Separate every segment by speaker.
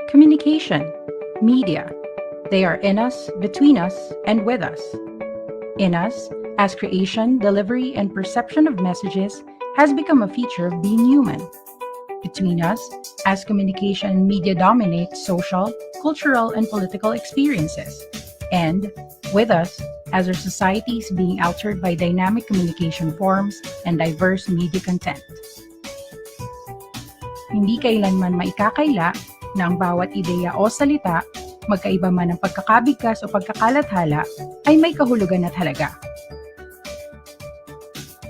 Speaker 1: Communication, media. They are in us, between us, and with us. In us, as creation, delivery, and perception of messages has become a feature of being human. Between us, as communication and media dominate social, cultural, and political experiences. And with us, as our society is being altered by dynamic communication forms and diverse media content. Hindi kailanman maikakaila na ang bawat ideya o salita, magkaiba man ang pagkakabigkas o pagkakalathala, ay may kahulugan at halaga.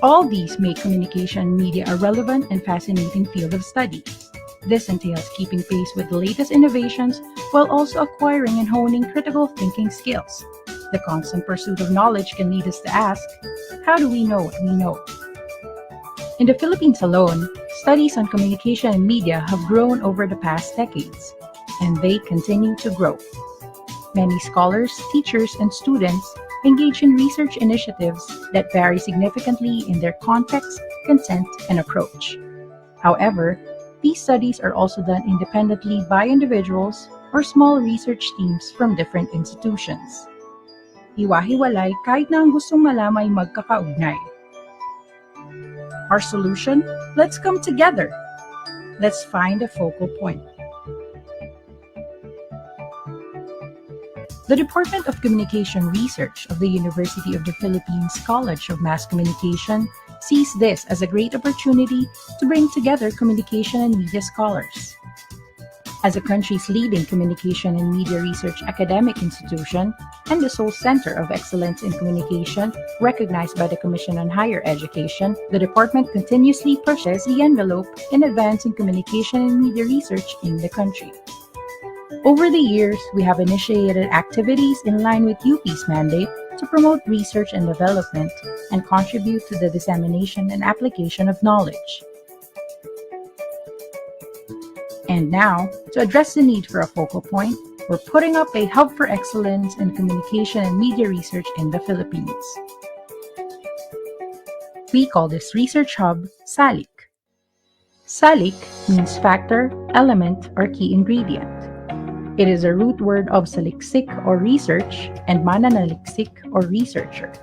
Speaker 1: All these make communication media a relevant and fascinating field of study. This entails keeping pace with the latest innovations while also acquiring and honing critical thinking skills. The constant pursuit of knowledge can lead us to ask, how do we know what we know? In the Philippines alone, studies on communication and media have grown over the past decades, and they continue to grow. Many scholars, teachers, and students engage in research initiatives that vary significantly in their context, content, and approach. However, these studies are also done independently by individuals or small research teams from different institutions. Hiwa-hiwalay kahit na ang gustong malamay magkakaugnay. Our solution? Let's come together. Let's find a focal point. The Department of Communication Research of the University of the Philippines College of Mass Communication sees this as a great opportunity to bring together communication and media scholars. As the country's leading communication and media research academic institution and the sole center of excellence in communication recognized by the Commission on Higher Education, the department continuously pushes the envelope in advancing communication and media research in the country. Over the years, we have initiated activities in line with UP's mandate to promote research and development and contribute to the dissemination and application of knowledge. And now, to address the need for a focal point, we're putting up a hub for excellence in communication and media research in the Philippines. We call this research hub SALIC. SALIC means factor, element, or key ingredient. It is a root word of saliksik or research and mananaliksik or researcher.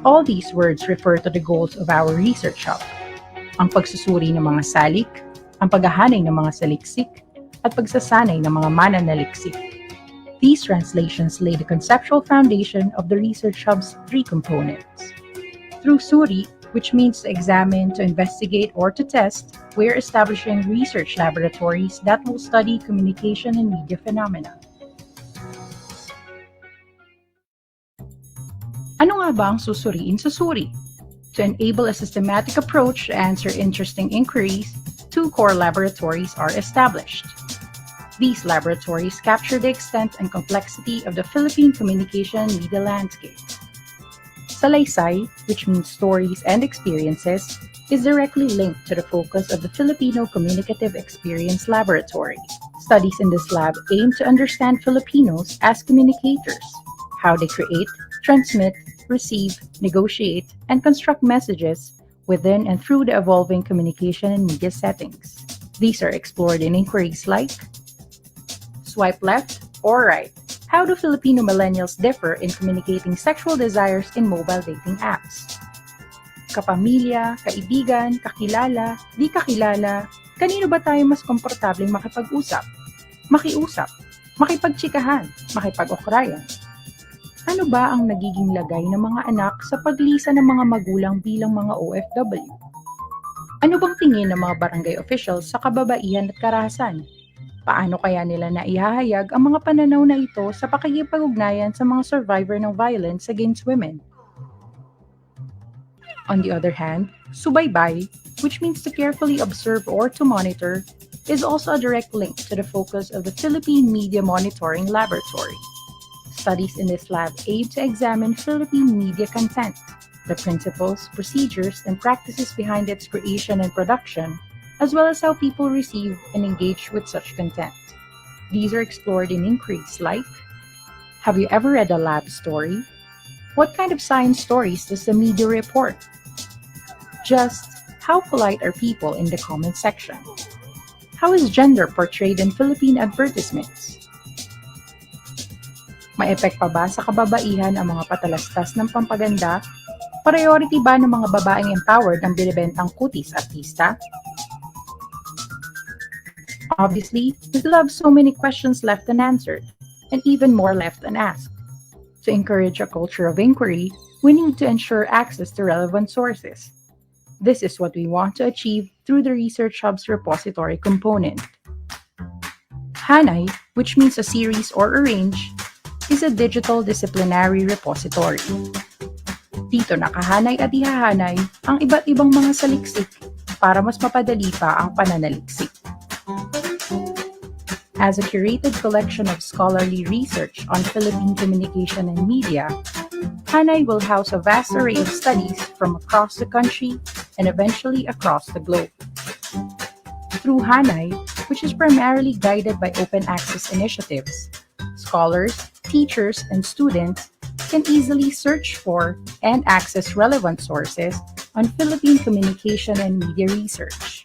Speaker 1: All these words refer to the goals of our research hub. Ang pagsusuri ng mga salik, ang paghahanay ng mga saliksik, at pagsasanay ng mga mananaliksik. These translations lay the conceptual foundation of the research hub's three components. Through suri, which means to examine, to investigate, or to test, we are establishing research laboratories that will study communication and media phenomena. Ano nga ba ang susuriin sa suri? To enable a systematic approach to answer interesting inquiries, two core laboratories are established. These laboratories capture the extent and complexity of the Philippine communication and media landscape. Salaysay, which means stories and experiences, is directly linked to the focus of the Filipino Communicative Experience Laboratory. Studies in this lab aim to understand Filipinos as communicators, how they create, transmit, receive, negotiate, and construct messages within and through the evolving communication and media settings. These are explored in inquiries like swipe left or right. How do Filipino millennials differ in communicating sexual desires in mobile dating apps? Kapamilya, kaibigan, kakilala, di kakilala, kanino ba tayo mas komportableng makipag-usap? Makiusap, makipagtsikahan, makipag-okrayan? Ano ba ang nagiging lagay ng mga anak sa paglisa ng mga magulang bilang mga OFW? Ano bang tingin ng mga barangay officials sa kababaihan at karahasan? Paano kaya nila naihahayag ang mga pananaw na ito sa pakikipag-ugnayan sa mga survivor ng violence against women? On the other hand, subaybay, which means to carefully observe or to monitor, is also a direct link to the focus of the Philippine Media Monitoring Laboratory. Studies in this lab aim to examine Philippine media content, the principles, procedures, and practices behind its creation and production, as well as how people receive and engage with such content. These are explored in inquiries like, have you ever read a lab story? What kind of science stories does the media report? Just, how polite are people in the comment section? How is gender portrayed in Philippine advertisements? May epek pa ba sa kababaihan ang mga patalastas ng pampaganda? Priority ba ng mga babaeng empowered ang binibentang kutis at tista? Obviously, we still have so many questions left unanswered, and even more left unasked. To encourage a culture of inquiry, we need to ensure access to relevant sources. This is what we want to achieve through the Research Hub's repository component. Hanay, which means a series or a range, is a digital disciplinary repository. Dito nakahanay at ihahanay ang iba't ibang mga saliksik para mas mapadali pa ang pananaliksik. As a curated collection of scholarly research on Philippine communication and media, Hanay will house a vast array of studies from across the country and eventually across the globe. Through Hanay, which is primarily guided by open access initiatives, scholars, teachers, and students can easily search for and access relevant sources on Philippine communication and media research.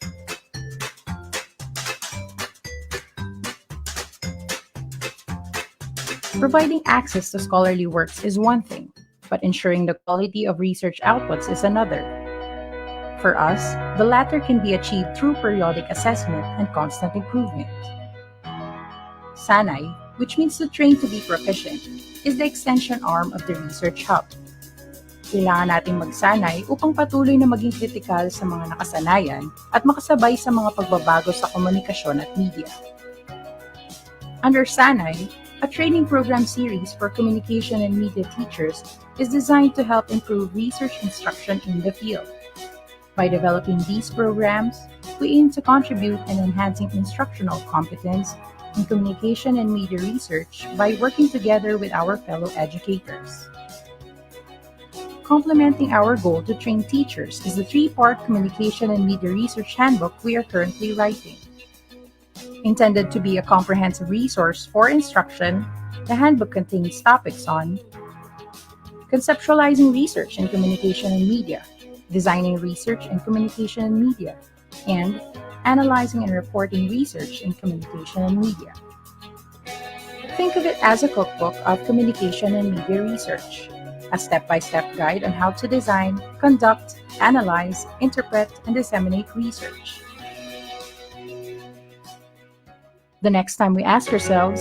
Speaker 1: Providing access to scholarly works is one thing, but ensuring the quality of research outputs is another. For us, the latter can be achieved through periodic assessment and constant improvement. Sanay, which means to train to be proficient, is the extension arm of the Research Hub. Kailangan nating magsanay upang patuloy na maging kritikal sa mga nakasanayan at makasabay sa mga pagbabago sa komunikasyon at media. Under Sanay, a training program series for communication and media teachers is designed to help improve research instruction in the field. By developing these programs, we aim to contribute in enhancing instructional competence in communication and media research by working together with our fellow educators. Complementing our goal to train teachers is the three-part Communication and Media Research Handbook we are currently writing. Intended to be a comprehensive resource for instruction, the handbook contains topics on conceptualizing research in communication and media, designing research in communication and media, and analyzing and reporting research in communication and media. Think of it as a cookbook of communication and media research, a step-by-step guide on how to design, conduct, analyze, interpret, and disseminate research. The next time we ask ourselves,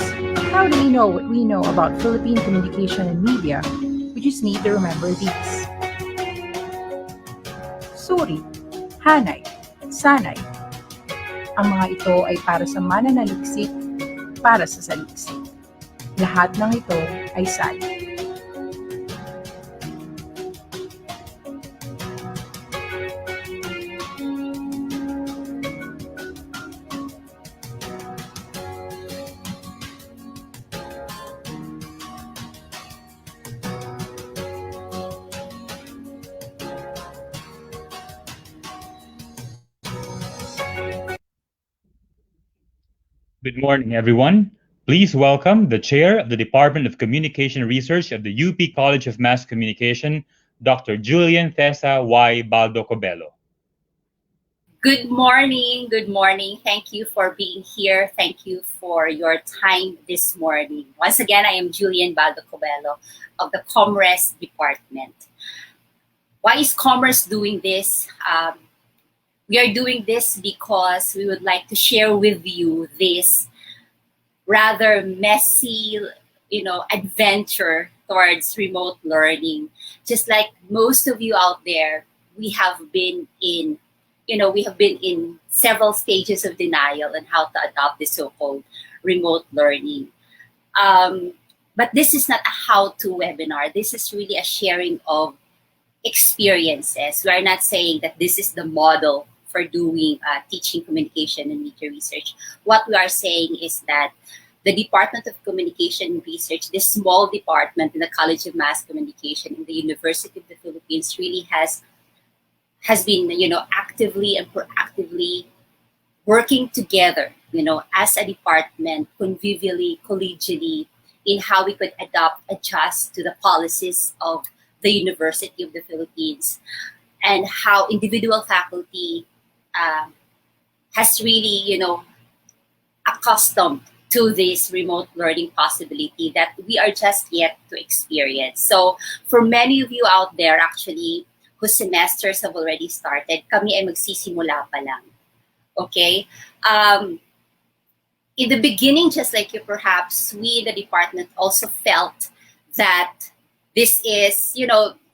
Speaker 1: how do we know what we know about Philippine communication and media, we just need to remember these. Suri, Hanay, Sanay. Ang mga ito ay para sa mananaliksik, para sa saliksik. Lahat ng ito ay say.
Speaker 2: Good morning, everyone. Please welcome the Chair of the Department of Communication Research of the UP College of Mass Communication, Dr. Julian Tessa Y. Baldo Cobello.
Speaker 3: Good morning. Good morning. Thank you for being here. Thank you for your time this morning. Once again, I am Julian Baldo Cobello of the CommRes department. Why is CommRes doing this? We are doing this because we would like to share with you this rather messy, adventure towards remote learning. Just like most of you out there, we have been in several stages of denial on how to adopt the so-called remote learning. But this is not a how-to webinar. This is really a sharing of experiences. We are not saying that this is the model for doing teaching communication and media research. What we are saying is that the Department of Communication and Research, this small department in the College of Mass Communication in the University of the Philippines, really has been, actively and proactively working together, as a department, convivially, collegially, in how we could adjust to the policies of the University of the Philippines, and how individual faculty has really, accustomed to this remote learning possibility that we are just yet to experience. So for many of you out there actually whose semesters have already started, kami ay magsisimula pa lang. Okay? In the beginning, just like you perhaps, we in the department also felt that this is,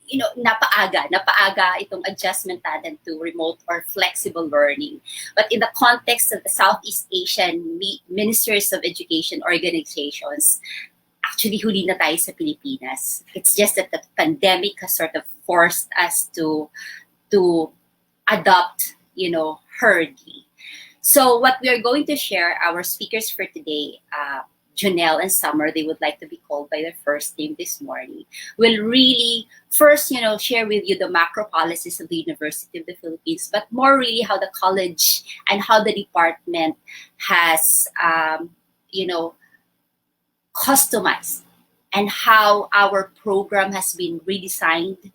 Speaker 3: napaaga itong adjustment natin to remote or flexible learning. But in the context of the Southeast Asian Ministers of Education organizations, actually huli na tayo sa Pilipinas. It's just that the pandemic has sort of forced us to adopt, hurriedly. So what we are going to share, our speakers for today, Junel and Summer, they would like to be called by their first name this morning, will really first, share with you the macro policies of the University of the Philippines, but more really how the college and how the department has, customized and how our program has been redesigned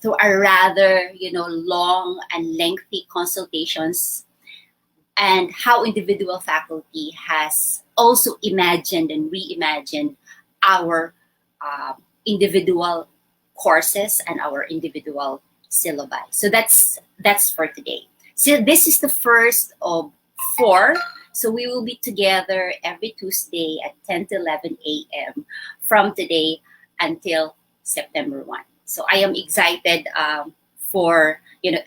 Speaker 3: through a rather, long and lengthy consultations, and how individual faculty has also imagined and reimagined our individual courses and our individual syllabi. So that's for today. So this is the first of 4. So we will be together every Tuesday at 10 to 11 a.m. from today until September 1. So I am excited I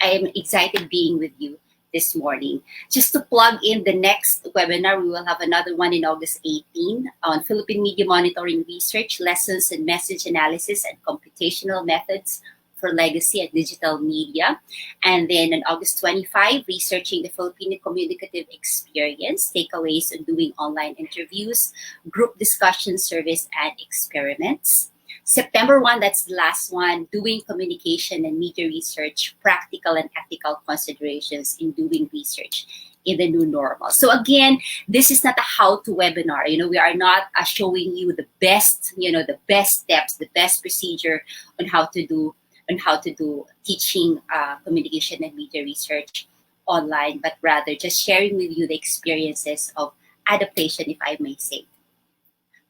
Speaker 3: am excited being with you this morning. Just to plug in the next webinar, we will have another one in August 18 on Philippine Media Monitoring Research, Lessons in Message Analysis and Computational Methods for Legacy and Digital Media. And then on August 25, Researching the Filipino Communicative Experience, Takeaways on Doing Online Interviews, Group Discussion Surveys and Experiments. September 1, that's the last one, Doing Communication and Media Research, Practical and Ethical Considerations in Doing Research in the New Normal. So again, this is not a how-to webinar. We are not showing you the best, the best steps, the best procedure on how to do teaching communication and media research online, but rather just sharing with you the experiences of adaptation, if I may say.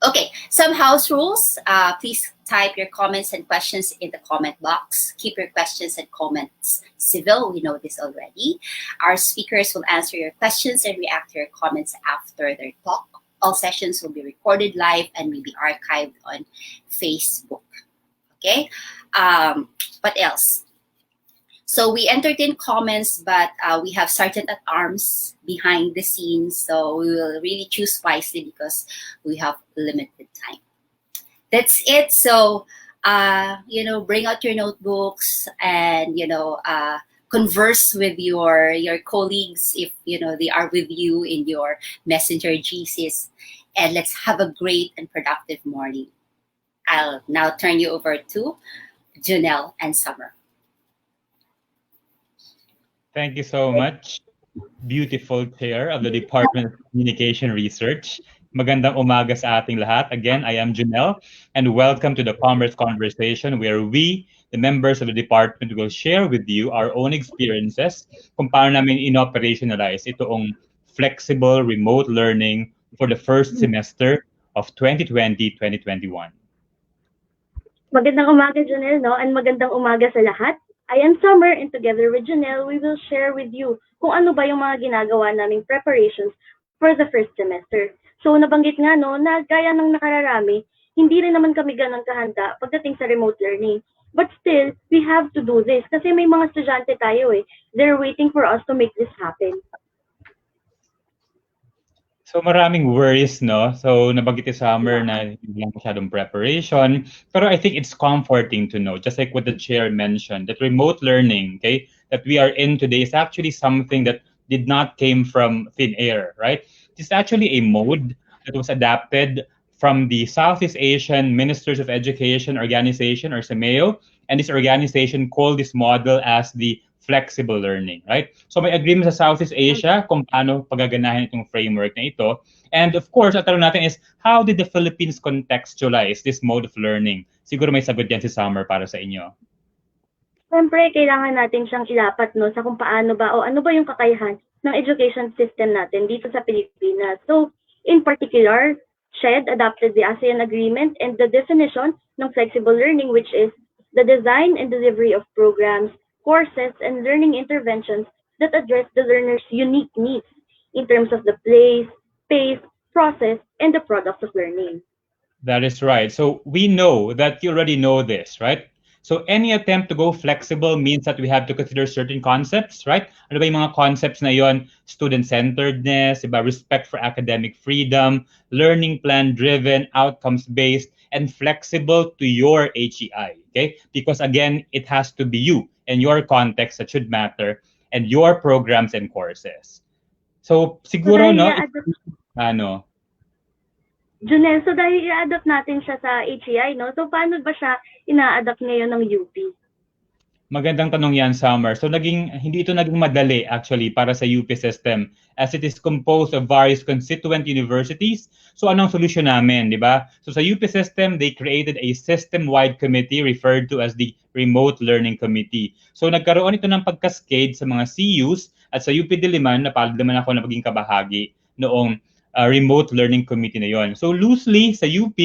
Speaker 3: Okay, some house rules. Please type your comments and questions in the comment box. Keep your questions and comments civil. We know this already. Our speakers will answer your questions and react to your comments after their talk. All sessions will be recorded live and will be archived on Facebook. Okay, what else? So we entertain comments, but we have Sergeant at Arms behind the scenes. So we will really choose wisely because we have limited time. That's it. So, bring out your notebooks and, converse with your colleagues if, they are with you in your Messenger GCs. And let's have a great and productive morning. I'll now turn you over to Junel and Summer.
Speaker 2: Thank you so much, beautiful chair of the Department of Communication Research. Magandang umaga sa ating lahat. Again, I am Junel, and welcome to the CommRes Conversation, where we, the members of the department, will share with you our own experiences kung paano namin in-operationalize itong flexible remote learning for the first semester of 2020-2021.
Speaker 4: Magandang umaga, Junel, and magandang umaga sa lahat. I am Summer, and together with Junel, we will share with you kung ano ba yung mga ginagawa naming preparations for the first semester. So nabanggit nga na gaya ng nakararami, hindi rin naman kami ganun kahanda pagdating sa remote learning. But still, we have to do this kasi may mga estudyante tayo They're waiting for us to make this happen.
Speaker 2: So maraming worries, no? So nabanggit ni Summer na hindi lang masyadong preparation. Pero I think it's comforting to know, just like what the chair mentioned, that remote learning, okay, that we are in today is actually something that did not came from thin air, right? It's actually a mode that was adapted from the Southeast Asian Ministers of Education Organization, or SEMEO, and this organization called this model as the flexible learning, right? So may agreement sa Southeast Asia kung paano pagaganahin itong framework na ito. And of course, ang tanong natin is, how did the Philippines contextualize this mode of learning? Siguro may sagot yan si Summer para sa inyo.
Speaker 4: Siyempre, kailangan natin siyang ilapat sa kung paano ba o ano ba yung kakayahan ng education system natin dito sa Pilipinas. So, in particular, SHED adopted the ASEAN Agreement and the definition ng flexible learning, which is the design and delivery of programs, courses, and learning interventions that address the learner's unique needs in terms of the place, pace, process, and the products of learning.
Speaker 2: That is right. So we know that you already know this, right? So any attempt to go flexible means that we have to consider certain concepts, right? Ano ba yung mga concepts na yon? Student-centeredness, diba? Respect for academic freedom, learning plan-driven, outcomes-based, and flexible to your HEI, okay? Because again, it has to be you and your context that should matter and your programs and courses. So siguro, no? Ano?
Speaker 4: Junel, so dahil i-adapt natin siya sa HEI, no? So paano ba siya ina-adapt ngayon ng UP?
Speaker 2: Magandang tanong yan, Summer. So hindi ito naging madali actually para sa UP system as it is composed of various constituent universities. So anong solusyon namin, di ba? So sa UP system, they created a system-wide committee referred to as the Remote Learning Committee. So nagkaroon ito ng pagkascade sa mga CUs at sa UP Diliman, napalad naman ako na maging kabahagi noong Remote Learning Committee na yon. So loosely, sa UP,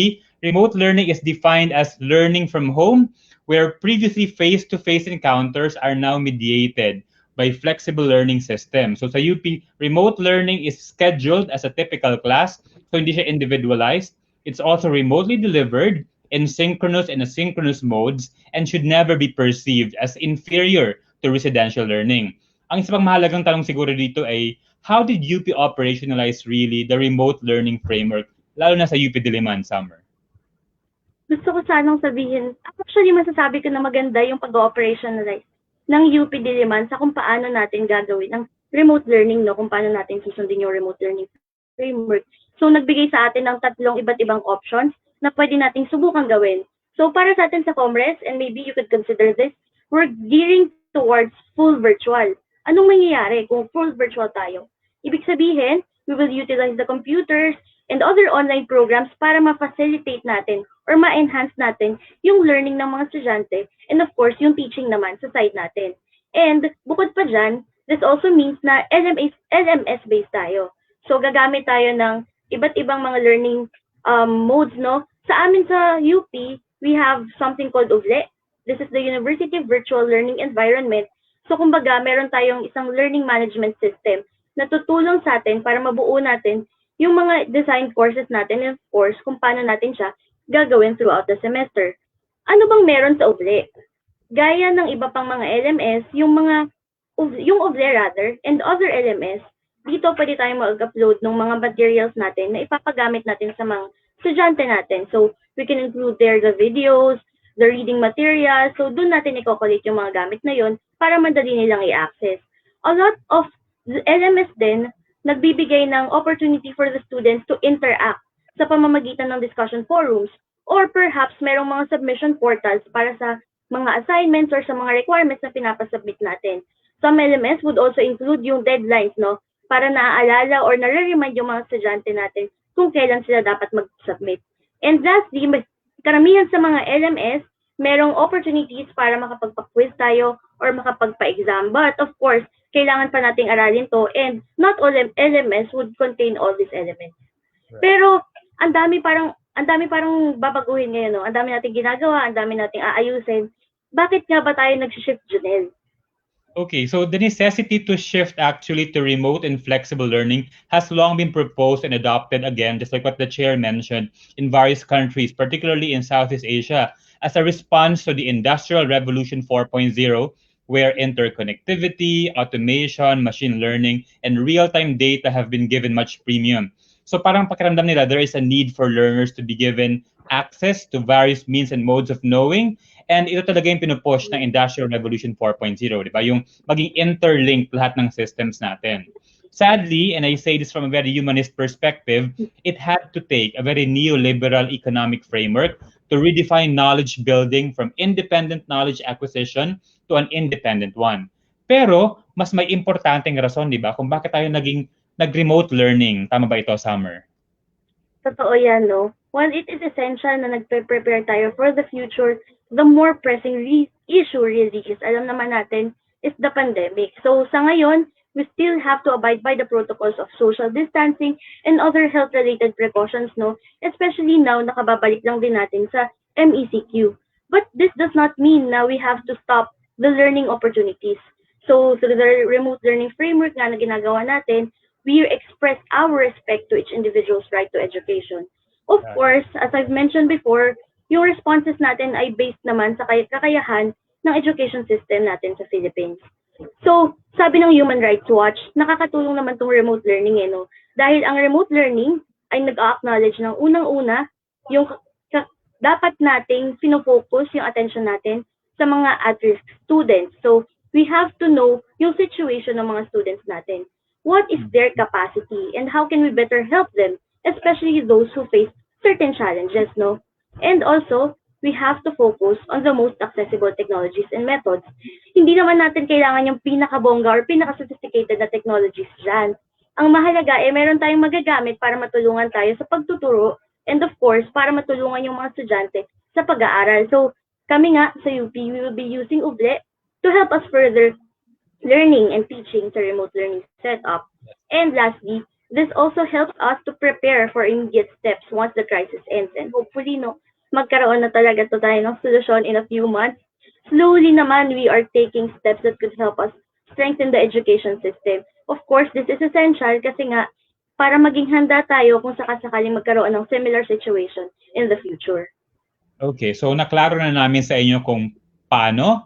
Speaker 2: remote learning is defined as learning from home where previously face-to-face encounters are now mediated by flexible learning system. So sa UP, remote learning is scheduled as a typical class, so hindi siya individualized. It's also remotely delivered in synchronous and asynchronous modes and should never be perceived as inferior to residential learning. Ang isa pang mahalagang tanong siguro dito ay, how did UP operationalize really the remote learning framework, lalo na sa UP Diliman, Summer?
Speaker 4: Gusto ko sanang sabihin, actually masasabi ko na maganda yung pag-operationalize ng UP Diliman sa kung paano natin gagawin ang remote learning, no? Kung paano natin susundin yung remote learning framework. So nagbigay sa atin ng 3 iba't ibang options na pwede nating subukan gawin. So para sa atin sa CommRes, and maybe you could consider this, we're gearing towards full virtual. Anong mangyayari kung full virtual tayo? Ibig sabihin, we will utilize the computers and other online programs para ma-facilitate natin or ma-enhance natin yung learning ng mga estudyante and of course, yung teaching naman sa side natin. And bukod pa dyan, this also means na LMS-based tayo. So gagamit tayo ng iba't ibang mga learning modes, no? Sa amin sa UP, we have something called UVLE. This is the University Virtual Learning Environment. So kumbaga, meron tayong isang learning management system na tutulong sa atin para mabuo natin yung mga design courses natin and of course, kung paano natin siya gagawin throughout the semester. Ano bang meron sa UVLE? Gaya ng iba pang mga LMS, yung UVLE rather, and other LMS, dito pwede tayong mag-upload ng mga materials natin na ipapagamit natin sa mga estudyante natin. So, we can include there the videos, the reading materials. So, doon natin i-collate yung mga gamit na yon para madali nilang i-access. A lot of LMS din, nagbibigay ng opportunity for the students to interact sa pamamagitan ng discussion forums or perhaps merong mga submission portals para sa mga assignments or sa mga requirements na pinapasubmit natin. Some LMS would also include yung deadlines, no? Para naaalala or nare-remind yung mga estudyante natin kung kailan sila dapat mag-submit. And lastly, karamihan sa mga LMS, merong opportunities para makapagpa-quiz tayo or makapagpa-exam. But of course, kailangan pa nating aralin to and not all LMS would contain all these elements. Right. Pero ang dami parang babaguhin ngayon, no? Ang dami nating ginagawa, ang dami nating aayusin. Bakit nga ba tayo nag-shift, Junel?
Speaker 2: Okay, so the necessity to shift actually to remote and flexible learning has long been proposed and adopted again, just like what the chair mentioned, in various countries, particularly in Southeast Asia, as a response to the Industrial Revolution 4.0, where interconnectivity, automation, machine learning, and real-time data have been given much premium. So parang pakiramdam nila, there is a need for learners to be given access to various means and modes of knowing. And ito talaga yung pinupush ng Industrial Revolution 4.0, di ba? Yung maging interlinked lahat ng systems natin. Sadly, and I say this from a very humanist perspective, it had to take a very neoliberal economic framework to redefine knowledge building from independent knowledge acquisition to an independent one. Pero, mas may importanteng rason, di ba? Kung bakit tayo nag-remote learning. Tama ba ito, Summer?
Speaker 4: Totoo yan, no? While it is essential na nagpe-prepare tayo for the future, the more pressing issue really is, alam naman natin, is the pandemic. So sa ngayon, we still have to abide by the protocols of social distancing and other health-related precautions, no? Especially now, nakababalik lang din natin sa MECQ. But this does not mean na we have to stop the learning opportunities. So, through the remote learning framework nga na ginagawa natin, we express our respect to each individual's right to education. Of course, as I've mentioned before, yung responses natin ay based naman sa kakayahan ng education system natin sa Philippines. So, sabi ng Human Rights Watch, nakakatulong naman tong remote learning no? Dahil ang remote learning ay nag-acknowledge ng unang-una yung dapat nating pinofocus yung attention natin sa mga at-risk students. So, we have to know yung situation ng mga students natin. What is their capacity and how can we better help them, especially those who face certain challenges, no? And also, we have to focus on the most accessible technologies and methods. Hindi naman natin kailangan yung pinakabongga or pinaka-sophisticated na technologies dyan. Ang mahalaga meron tayong magagamit para matulungan tayo sa pagtuturo and of course, para matulungan yung mga estudyante sa pag-aaral. So, kami nga sa UP, we will be using UBLE to help us further learning and teaching sa remote learning setup. And lastly, this also helps us to prepare for immediate steps once the crisis ends. And hopefully, no, magkaroon na talaga to tayo ng solusyon in a few months. Slowly naman, we are taking steps that could help us strengthen the education system. Of course, this is essential kasi nga, para maging handa tayo kung sakasakaling magkaroon ng similar situation in the future.
Speaker 2: Okay, so naklaro na namin sa inyo kung paano,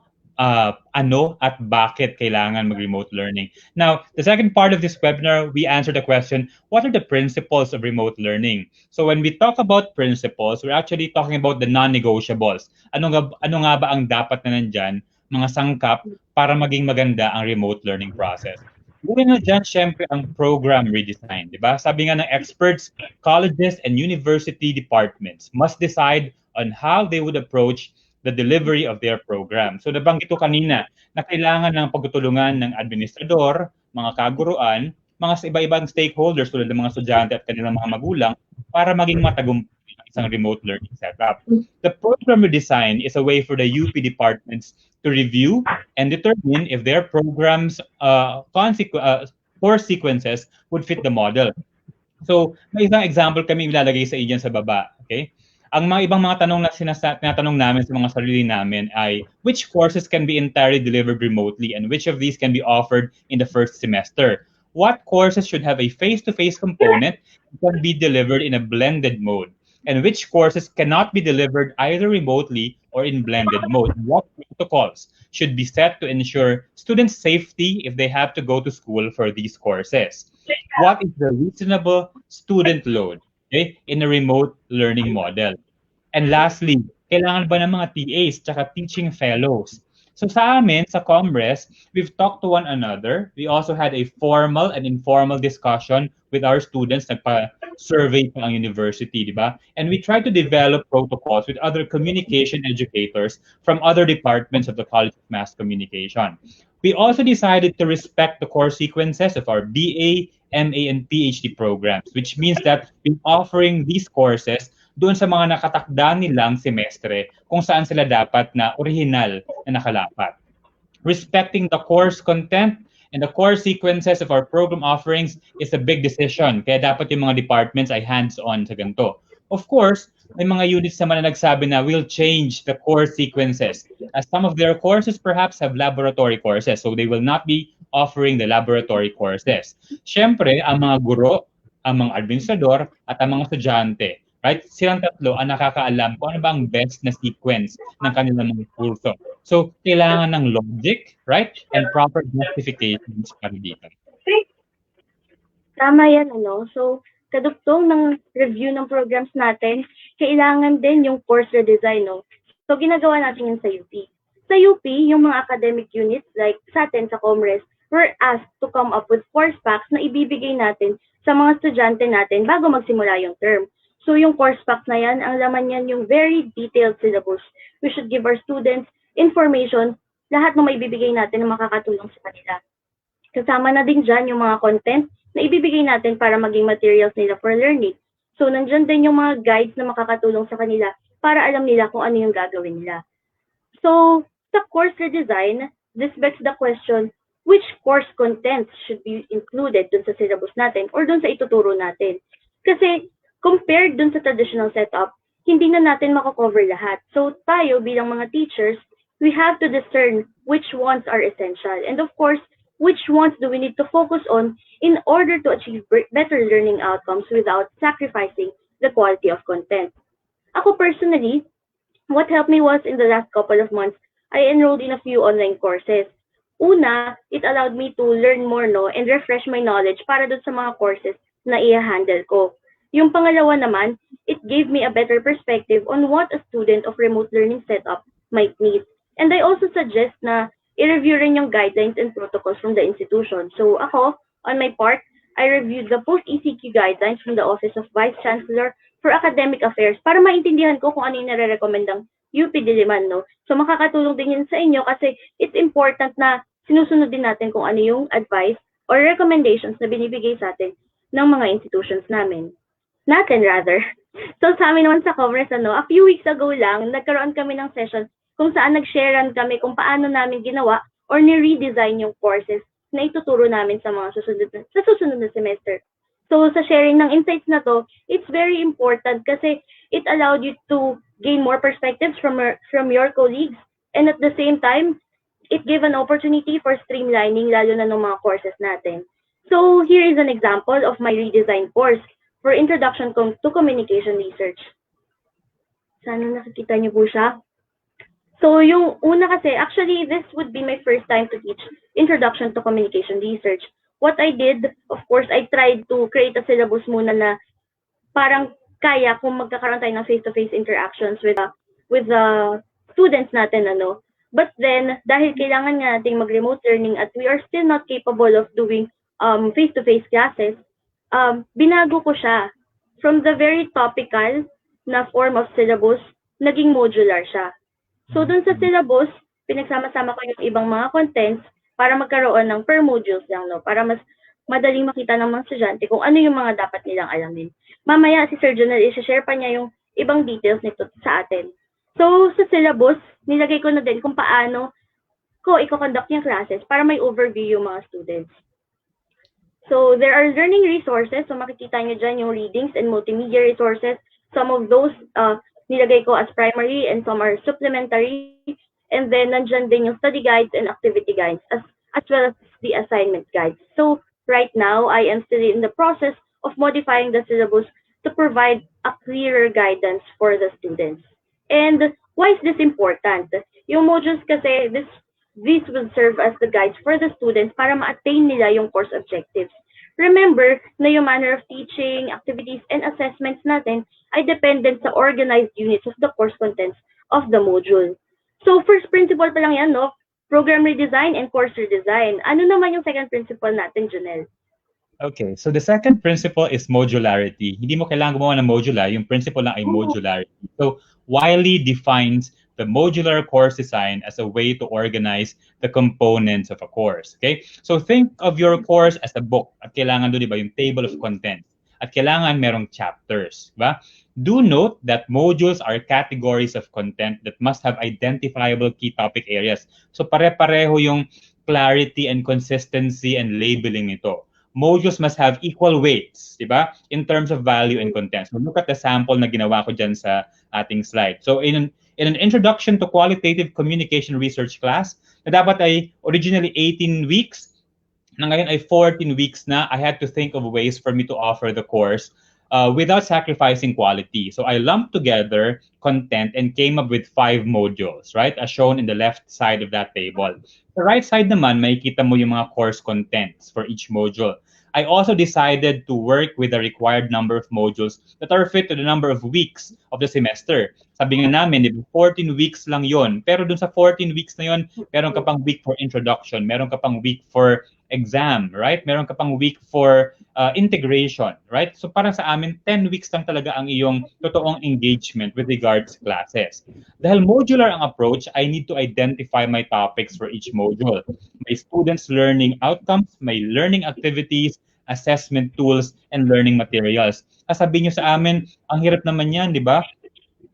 Speaker 2: ano at bakit kailangan mag-remote learning. Now, the second part of this webinar, we answer the question, what are the principles of remote learning? So when we talk about principles, we're actually talking about the non-negotiables. Ano nga ba ang dapat na nandyan, mga sangkap, para maging maganda ang remote learning process? Una dyan, syempre, ang program redesign, di ba? Sabi nga ng experts, colleges and university departments must decide on how they would approach the delivery of their program. So nabanggit ko kanina na kailangan ng pagtutulungan ng administrador, mga kaguruan, mga iba-ibang stakeholders tulad ng mga estudyante at kanilang mga magulang para maging matagumpay ang isang remote learning setup. The program redesign is a way for the UP departments to review and determine if their programs' course sequences would fit the model. So, may isang example kami ilalagay sa inyo sa baba. Okay? Ang mga ibang mga tanong na tinatanong namin sa mga sarili namin ay, which courses can be entirely delivered remotely and which of these can be offered in the first semester? What courses should have a face-to-face component and can be delivered in a blended mode? And which courses cannot be delivered either remotely or in blended mode? What protocols should be set to ensure students' safety if they have to go to school for these courses? What is the reasonable student load, okay, in a remote learning model? And lastly, kailangan ba ng mga TAs tsaka teaching fellows? So sa amin, sa CommRes, we've talked to one another. We also had a formal and informal discussion with our students. Nagpa-survey pa ang university, di ba? And we try to develop protocols with other communication educators from other departments of the College of Mass Communication. We also decided to respect the course sequences of our BA, MA, and PhD programs, which means that we're offering these courses doon sa mga nakatakda nilang semestre kung saan sila dapat na original na nakalapat. Respecting the course content and the course sequences of our program offerings is a big decision, kaya dapat yung mga departments ay hands-on sa ganito. Of course, may mga units naman na nagsabi na we'll change the course sequences, as some of their courses perhaps have laboratory courses, so they will not be offering the laboratory courses. Siyempre, ang mga guro, ang mga administrador, at ang mga estudyante, right? Silang tatlo ang nakakaalam kung ano ba ang best na sequence ng kanilang mga kurso. So, kailangan ng logic, right? And proper justifications para dito.
Speaker 4: Tama yan, ano? So, kadugtong ng review ng programs natin, kailangan din yung course redesign, no? So, ginagawa natin yun sa UP. Sa UP, yung mga academic units, like sa atin, sa CommRes, were asked to come up with course packs na ibibigay natin sa mga estudyante natin bago magsimula yung term. So yung course pack na yan, ang laman yan yung very detailed syllabus. We should give our students information, lahat ng maibibigay natin na makakatulong sa kanila. Kasama na din dyan yung mga content na ibibigay natin para maging materials nila for learning. So nandyan din yung mga guides na makakatulong sa kanila para alam nila kung ano yung gagawin nila. So sa course redesign, this begs the question, which course contents should be included dun sa syllabus natin or dun sa ituturo natin. Kasi compared dun sa traditional setup, hindi na natin mako-cover lahat. So tayo bilang mga teachers, we have to discern which ones are essential. And of course, which ones do we need to focus on in order to achieve better learning outcomes without sacrificing the quality of content. Ako personally, what helped me was in the last couple of months, I enrolled in a few online courses. Una, it allowed me to learn more and refresh my knowledge para dun sa mga courses na i-handle ko. Yung pangalawa naman, it gave me a better perspective on what a student of remote learning setup might need. And I also suggest na i-review rin yung guidelines and protocols from the institution. So ako, on my part, I reviewed the post-ECQ guidelines from the Office of Vice Chancellor for Academic Affairs para maintindihan ko kung ano yung nare-recommendang UP Diliman, no? So makakatulong din yun sa inyo kasi it's important na sinusunod din natin kung ano yung advice or recommendations na binibigay sa atin ng mga institutions namin. So sa amin naman sa CommRes, a few weeks ago lang, nagkaroon kami ng session kung saan nag-sharean kami kung paano namin ginawa or ni-redesign yung courses na ituturo namin sa mga susunod na semester. So sa sharing ng insights na to, it's very important kasi it allowed you to gain more perspectives from your colleagues, and at the same time, it gave an opportunity for streamlining lalo na ng mga courses natin. So here is an example of my redesigned course for Introduction to Communication Research. Sana nakikita niyo po siya. So yung una kasi, actually this would be my first time to teach Introduction to Communication Research. What I did, of course, I tried to create a syllabus muna na parang kaya kung magkakaroon tayo ng face-to-face interactions with the students natin, But then, dahil kailangan nga nating mag-remote learning at we are still not capable of doing face-to-face classes, binago ko siya. From the very topical na form of syllabus, naging modular siya. So dun sa syllabus, pinagsama-sama ko yung ibang mga contents para magkaroon ng per modules lang, para mas madaling makita ng mga estudyante kung ano yung mga dapat nilang alamin. Mamaya si Sir Junel, i-share pa niya yung ibang details nito sa atin. So sa syllabus, nilagay ko na din kung paano ko i-conduct yung classes para may overview yung mga students. So there are learning resources. So makikita nyo dyan yung readings and multimedia resources. Some of those nilagay ko as primary and some are supplementary. And then nandyan din yung study guides and activity guides as well as the assignment guides. So right now, I am still in the process of modifying the syllabus to provide a clearer guidance for the students. And why is this important? Yung modules kasi, these will serve as the guides for the students para ma-attain nila yung course objectives. Remember na yung manner of teaching, activities, and assessments natin ay dependent sa organized units of the course contents of the module. So first principle pa lang yan, program redesign and course redesign. Ano naman yung second principle natin, Junel?
Speaker 2: Okay, so the second principle is modularity. Hindi mo kailangan gumawa ng modular, yung principle lang ay modularity. So Wiley defines the modular course design as a way to organize the components of a course. Okay, so think of your course as a book. At kailangan doon, di ba, yung table of contents. At kailangan merong chapters, di ba? Do note that modules are categories of content that must have identifiable key topic areas. So pare-pareho yung clarity and consistency and labeling nito. Modules must have equal weights, di ba? In terms of value and content. So look at the sample na ginawa ko dyan sa ating slide. So in an introduction to qualitative communication research class, na dapat ay originally 18 weeks, na ngayon ay 14 weeks na, I had to think of ways for me to offer the course without sacrificing quality. So I lumped together content and came up with 5 modules, right? As shown in the left side of that table. The right side naman, makikita mo yung mga course contents for each module. I also decided to work with the required number of modules that are fit to the number of weeks of the semester. Sabi nga namin, 14 weeks lang yon. Pero dun sa 14 weeks na yon, meron ka pang week for introduction, meron ka pang week for exam, right? Meron ka pang week for integration, right? So parang sa amin, 10 weeks lang talaga ang iyong totoong engagement with regards to classes. Dahil modular ang approach, I need to identify my topics for each module. My students' learning outcomes, my learning activities, assessment tools, and learning materials. Sabi nyo sa amin, ang hirap naman yan, di ba?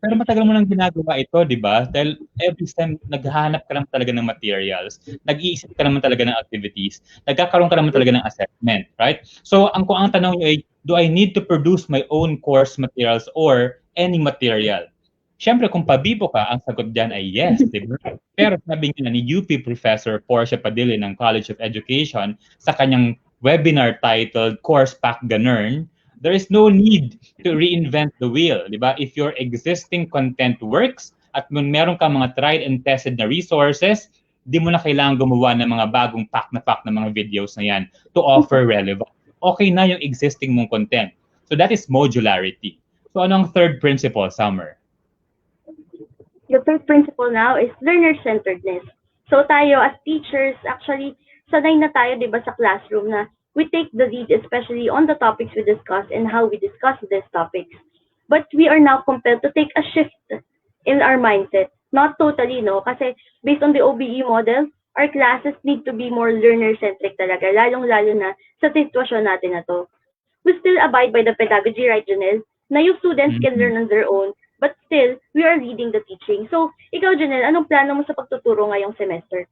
Speaker 2: Pero matagal mo nang ginagawa ito, di ba? Dahil every time naghahanap ka lang talaga ng materials, nag-iisip ka naman talaga ng activities, nagkakaroon ka naman talaga ng assessment, right? So, kung ang tanong niyo ay, do I need to produce my own course materials or any material? Siyempre, kung pabibo ka, ang sagot dyan ay yes, di ba? Pero sabi nga ni UP Professor Portia Padilla ng College of Education sa kanyang webinar titled Course Pack Ganern, there is no need to reinvent the wheel, di ba? If your existing content works at meron ka mga tried and tested na resources, di mo na kailangan gumawa ng mga bagong pack na mga videos na yan to offer relevant. Okay na yung existing mong content. So that is modularity. So anong third principle, Summer?
Speaker 4: The third principle now is learner-centeredness. So tayo as teachers, actually, sanay na tayo, di ba, sa classroom na we take the lead, especially on the topics we discuss and how we discuss these topics. But we are now compelled to take a shift in our mindset. Not totally, no? Kasi based on the OBE model, our classes need to be more learner-centric talaga, lalong-lalo na sa sitwasyon natin na to. We still abide by the pedagogy, right, Junel? Na yung students can learn on their own, but still, we are leading the teaching. So, ikaw, Junel, anong plano mo sa pagtuturo ngayong semester?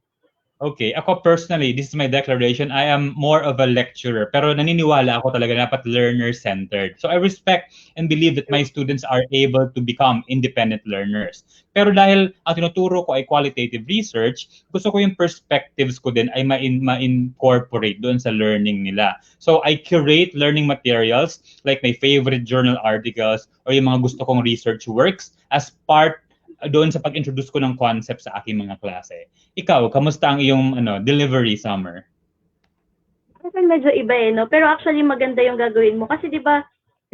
Speaker 2: Okay, ako personally, this is my declaration, I am more of a lecturer, pero naniniwala ako talaga dapat learner-centered. So I respect and believe that my students are able to become independent learners. Pero dahil ang tinuturo ko ay qualitative research, gusto ko yung perspectives ko din ay ma-incorporate doon sa learning nila. So I curate learning materials like my favorite journal articles or yung mga gusto kong research works as part doon sa pag-introduce ko ng concept sa aking mga klase. Ikaw, kamusta ang iyong delivery, Summer?
Speaker 4: Kasi medyo iba no? Pero actually maganda yung gagawin mo. Kasi di ba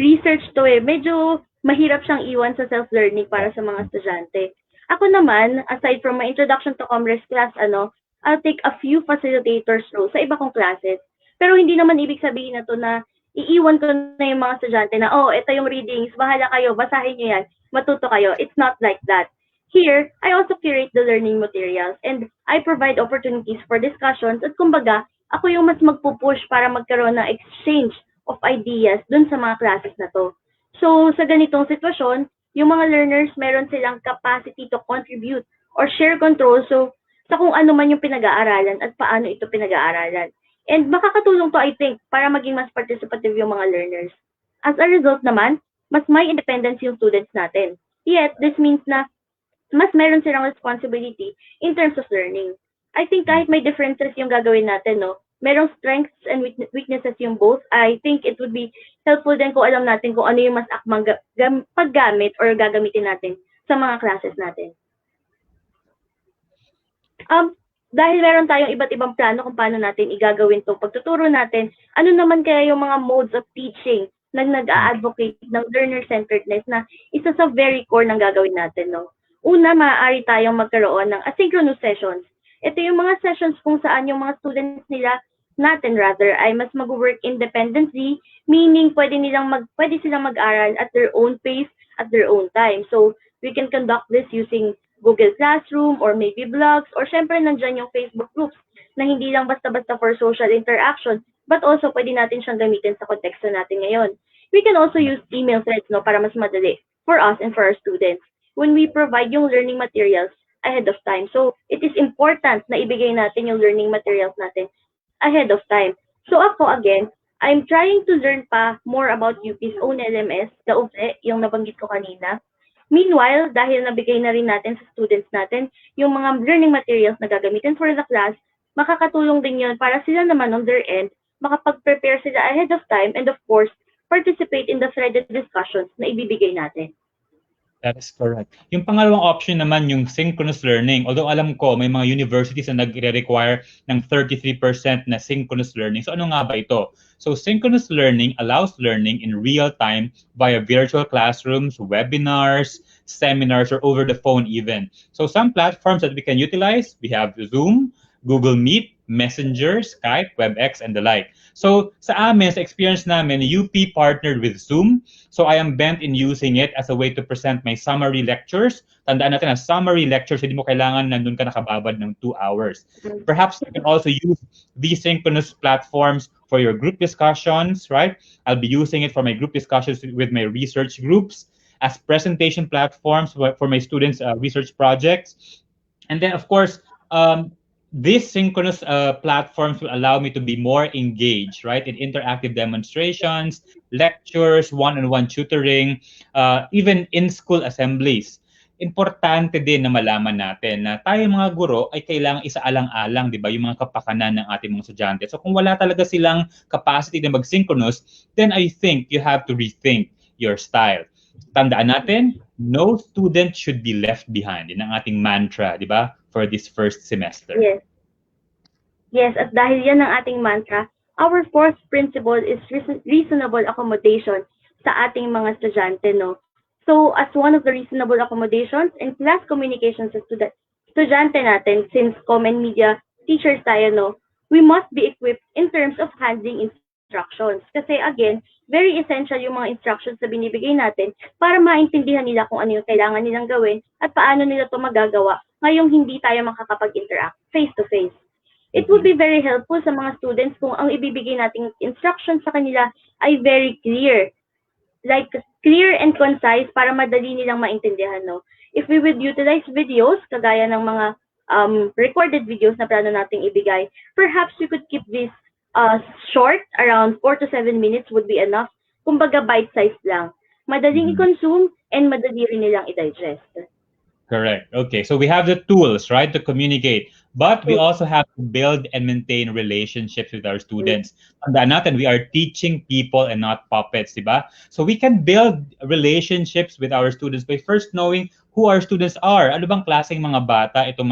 Speaker 4: research to medyo mahirap siyang iwan sa self-learning para sa mga estudyante. Ako naman, aside from my introduction to CommRes class, I'll take a few facilitators roles sa iba kong classes. Pero hindi naman ibig sabihin na to na iiwan ko na yung mga estudyante na, ito yung readings, bahala kayo, basahin nyo yan, matuto kayo. It's not like that. Here, I also curate the learning materials and I provide opportunities for discussions at kumbaga, ako yung mas magpupush para magkaroon ng exchange of ideas dun sa mga classes na to. So, sa ganitong sitwasyon, yung mga learners, meron silang capacity to contribute or share control sa kung ano man yung pinag-aaralan at paano ito pinag-aaralan. And makakatulong to, I think, para maging mas participative yung mga learners. As a result naman, mas may independence yung students natin. Yet, this means na mas meron silang responsibility in terms of learning. I think kahit may differences yung gagawin natin, no, merong strengths and weaknesses yung both. I think it would be helpful din kung alam natin kung ano yung mas akmang paggamit or gagamitin natin sa mga classes natin. Dahil meron tayong iba't ibang plano kung paano natin igagawin itong pagtuturo natin, ano naman kaya yung mga modes of teaching na nag-a-advocate ng learner-centeredness na isa sa very core ng gagawin natin, no? Una, maaari tayong magkaroon ng asynchronous sessions. Ito yung mga sessions kung saan yung mga students natin ay mas mag-work independently, meaning pwede silang mag-aral at their own pace, at their own time. So, we can conduct this using Google Classroom or maybe blogs, or syempre nandyan yung Facebook groups na hindi lang basta-basta for social interaction, but also pwede natin siyang gamitin sa konteksto natin ngayon. We can also use email threads, no, para mas madali for us and for our students when we provide yung learning materials ahead of time. So, it is important na ibigay natin yung learning materials natin ahead of time. So, ako, again, I'm trying to learn pa more about UP's own LMS, the UPE, yung nabanggit ko kanina. Meanwhile, dahil nabigay na rin natin sa students natin yung mga learning materials na gagamitin for the class, makakatulong din yun para sila naman on their end, makapag-prepare sila ahead of time and of course, participate in the threaded discussions na ibibigay natin.
Speaker 2: That is correct. Yung pangalawang option naman, yung synchronous learning. Although alam ko, may mga universities na nagre-require ng 33% na synchronous learning. So ano nga ba ito? So synchronous learning allows learning in real time via virtual classrooms, webinars, seminars, or over the phone even. So some platforms that we can utilize, we have Zoom, Google Meet, Messenger, Skype, WebEx, and the like. So sa amin, sa experience namin, UP partnered with Zoom. So I am bent in using it as a way to present my summary lectures. Tandaan natin na summary lectures, hindi mo kailangan nandun ka nakababad ng 2 hours. Perhaps you can also use these synchronous platforms for your group discussions, right? I'll be using it for my group discussions with my research groups. as presentation platforms for my students' research projects. And then, of course, these synchronous platforms will allow me to be more engaged, right, in interactive demonstrations, lectures, one-on-one tutoring, even in-school assemblies. Importante din na malaman natin na tayo mga guro ay kailangang isaalang-alang, di ba, yung mga kapakanan ng ating mga estudyante. So kung wala talaga silang capacity na mag-synchronous, then I think you have to rethink your style. Tandaan natin, no student should be left behind. Yan ang ating mantra, di ba, for this first semester.
Speaker 4: Yes. Yes, at dahil yan ang ating mantra, our fourth principle is reasonable accommodation sa ating mga estudyante, no? So, as one of the reasonable accommodations in class communications sa estudyante natin, since common media teachers tayo, no, we must be equipped in terms of handling instructions. Kasi again, very essential yung mga instructions na binibigay natin para maintindihan nila kung ano yung kailangan nilang gawin at paano nila ito magagawa ngayong hindi tayo makakapag-interact face-to-face. It would be very helpful sa mga students kung ang ibibigay nating instructions sa kanila ay very clear. Like clear and concise para madali nilang maintindihan, no? If we would utilize videos, kagaya ng mga recorded videos na plano nating ibigay, perhaps we could keep this short, around 4 to 7 minutes would be enough. Kumbaga bite-sized lang. Madaling i-consume and madali rin nilang i-digest.
Speaker 2: Correct. Okay, so we have the tools, right, to communicate, but we also have to build and maintain relationships with our students. Tandaan natin, we are teaching people and not puppets, di ba? So we can build relationships with our students by first knowing who our students are. Ano bang klaseng mga bata itong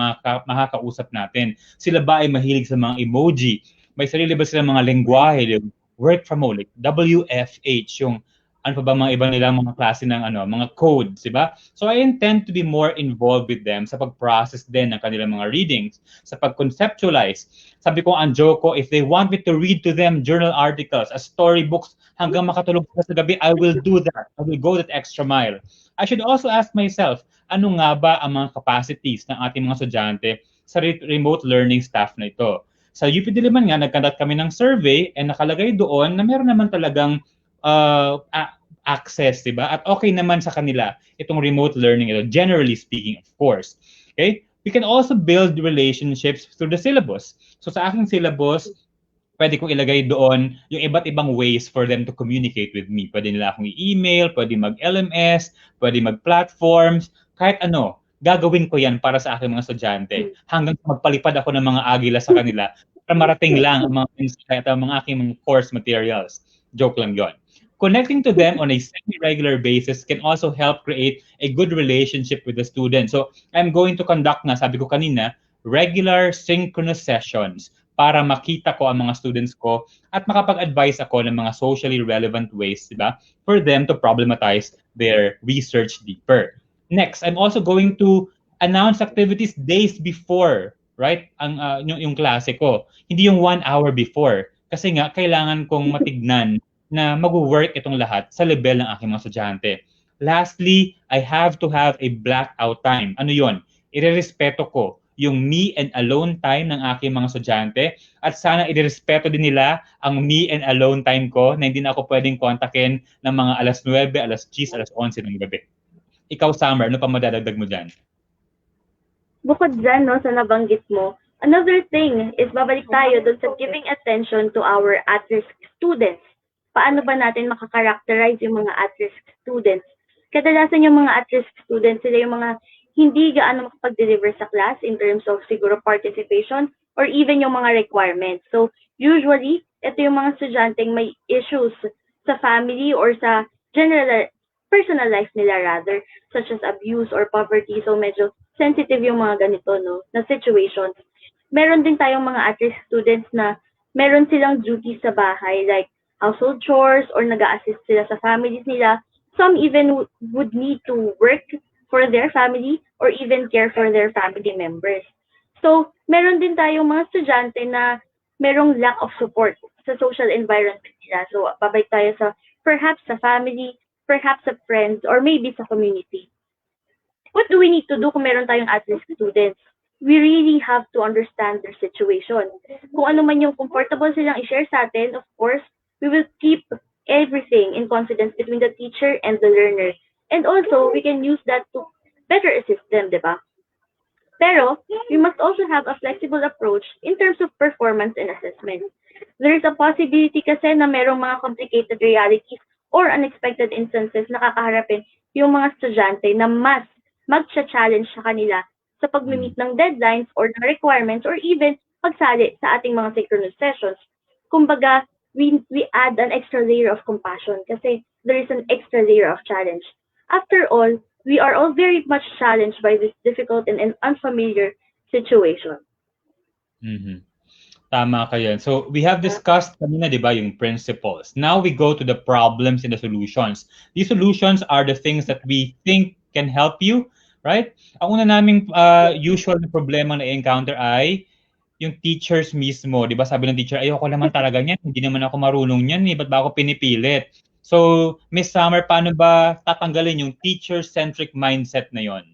Speaker 2: makakausap natin? Sila ba ay mahilig sa mga emoji? May sarili ba silang mga lengguwahe, yung work from home, like WFH, yung ano pa ba mga ibang nilang mga klase ng mga codes, di ba? So I intend to be more involved with them sa pag-process din ng kanilang mga readings, sa pag-conceptualize. Sabi ko, ang joke ko, if they want me to read to them journal articles, as storybooks, hanggang makatulog sa gabi, I will do that. I will go that extra mile. I should also ask myself, ano nga ba ang mga capacities ng ating mga estudyante sa remote learning staff na ito? Sa UP Diliman nga, nag-conduct kami ng survey and nakalagay doon na meron naman talagang access, diba? At okay naman sa kanila itong remote learning ito, generally speaking, of course. Okay? We can also build relationships through the syllabus. So sa aking syllabus, pwede kong ilagay doon yung iba't ibang ways for them to communicate with me. Pwede nila akong i-email, pwede mag-LMS, pwede mag-platforms, kahit ano. Gagawin ko yan para sa aking mga estudyante hanggang magpalipad ako ng mga agila sa kanila para marating lang ang mga insight, ang mga aking mga course materials. Joke lang yon. Connecting to them on a semi-regular basis can also help create a good relationship with the student. So I'm going to conduct na, sabi ko kanina, regular synchronous sessions para makita ko ang mga students ko at makapag-advise ako ng mga socially relevant ways, diba, for them to problematize their research deeper. Next, I'm also going to announce activities days before, right? Yung klase ko. Hindi yung 1 hour before. Kasi nga, kailangan kong matignan na mag-work itong lahat sa level ng aking mga estudyante. Lastly, I have to have a blackout time. Ano yon? Irerespeto ko yung me and alone time ng aking mga estudyante at sana irerespeto din nila ang me and alone time ko na hindi na ako pwedeng kontakin ng mga alas 9, alas 10, alas 11 ng gabi. Ikaw, Summer, ano pa madadagdag mo dyan?
Speaker 4: Bukod dyan, no, sa nabanggit mo, another thing is babalik tayo dun sa giving attention to our at-risk students. Paano ba natin makakarakterize yung mga at-risk students? Kadalasan yung mga at-risk students, sila yung mga hindi gaano makapag-deliver sa class in terms of siguro participation or even yung mga requirements. So, usually, ito yung mga estudyanteng may issues sa family or sa personal life nila rather, such as abuse or poverty. So, medyo sensitive yung mga ganito, no, na situations. Meron din tayong mga at-risk students na meron silang duties sa bahay, like household chores or nag-a-assist sila sa families nila. Some even would need to work for their family or even care for their family members. So, meron din tayong mga estudyante na merong lack of support sa social environment nila. So, babalik tayo sa perhaps sa family, perhaps sa friends, or maybe sa community. What do we need to do kung meron tayong at-risk students? We really have to understand their situation. Kung ano man yung comfortable silang i-share sa atin, of course, we will keep everything in confidence between the teacher and the learner. And also, we can use that to better assist them, di ba? Pero, we must also have a flexible approach in terms of performance and assessment. There is a possibility kasi na merong mga complicated realities or unexpected instances na kakaharapin yung mga estudyante na mas mag-challenge sa kanila sa pag-meet ng deadlines or ng requirements or even pagsali sa ating mga synchronous sessions. Kumbaga, we add an extra layer of compassion kasi there is an extra layer of challenge. After all, we are all very much challenged by this difficult and unfamiliar situation.
Speaker 2: Mm-hmm. Tama ka yan. So, we have discussed kanina, di ba, yung principles. Now, we go to the problems and the solutions. These solutions are the things that we think can help you, right? Ang una naming usual na problema na encounter ay yung teachers mismo. Di ba, sabi ng teacher, ayoko naman talaga niyan. Hindi naman ako marunong niyan. Ba't ba ako pinipilit? So, Miss Summer, paano ba tatanggalin yung teacher-centric mindset na yon?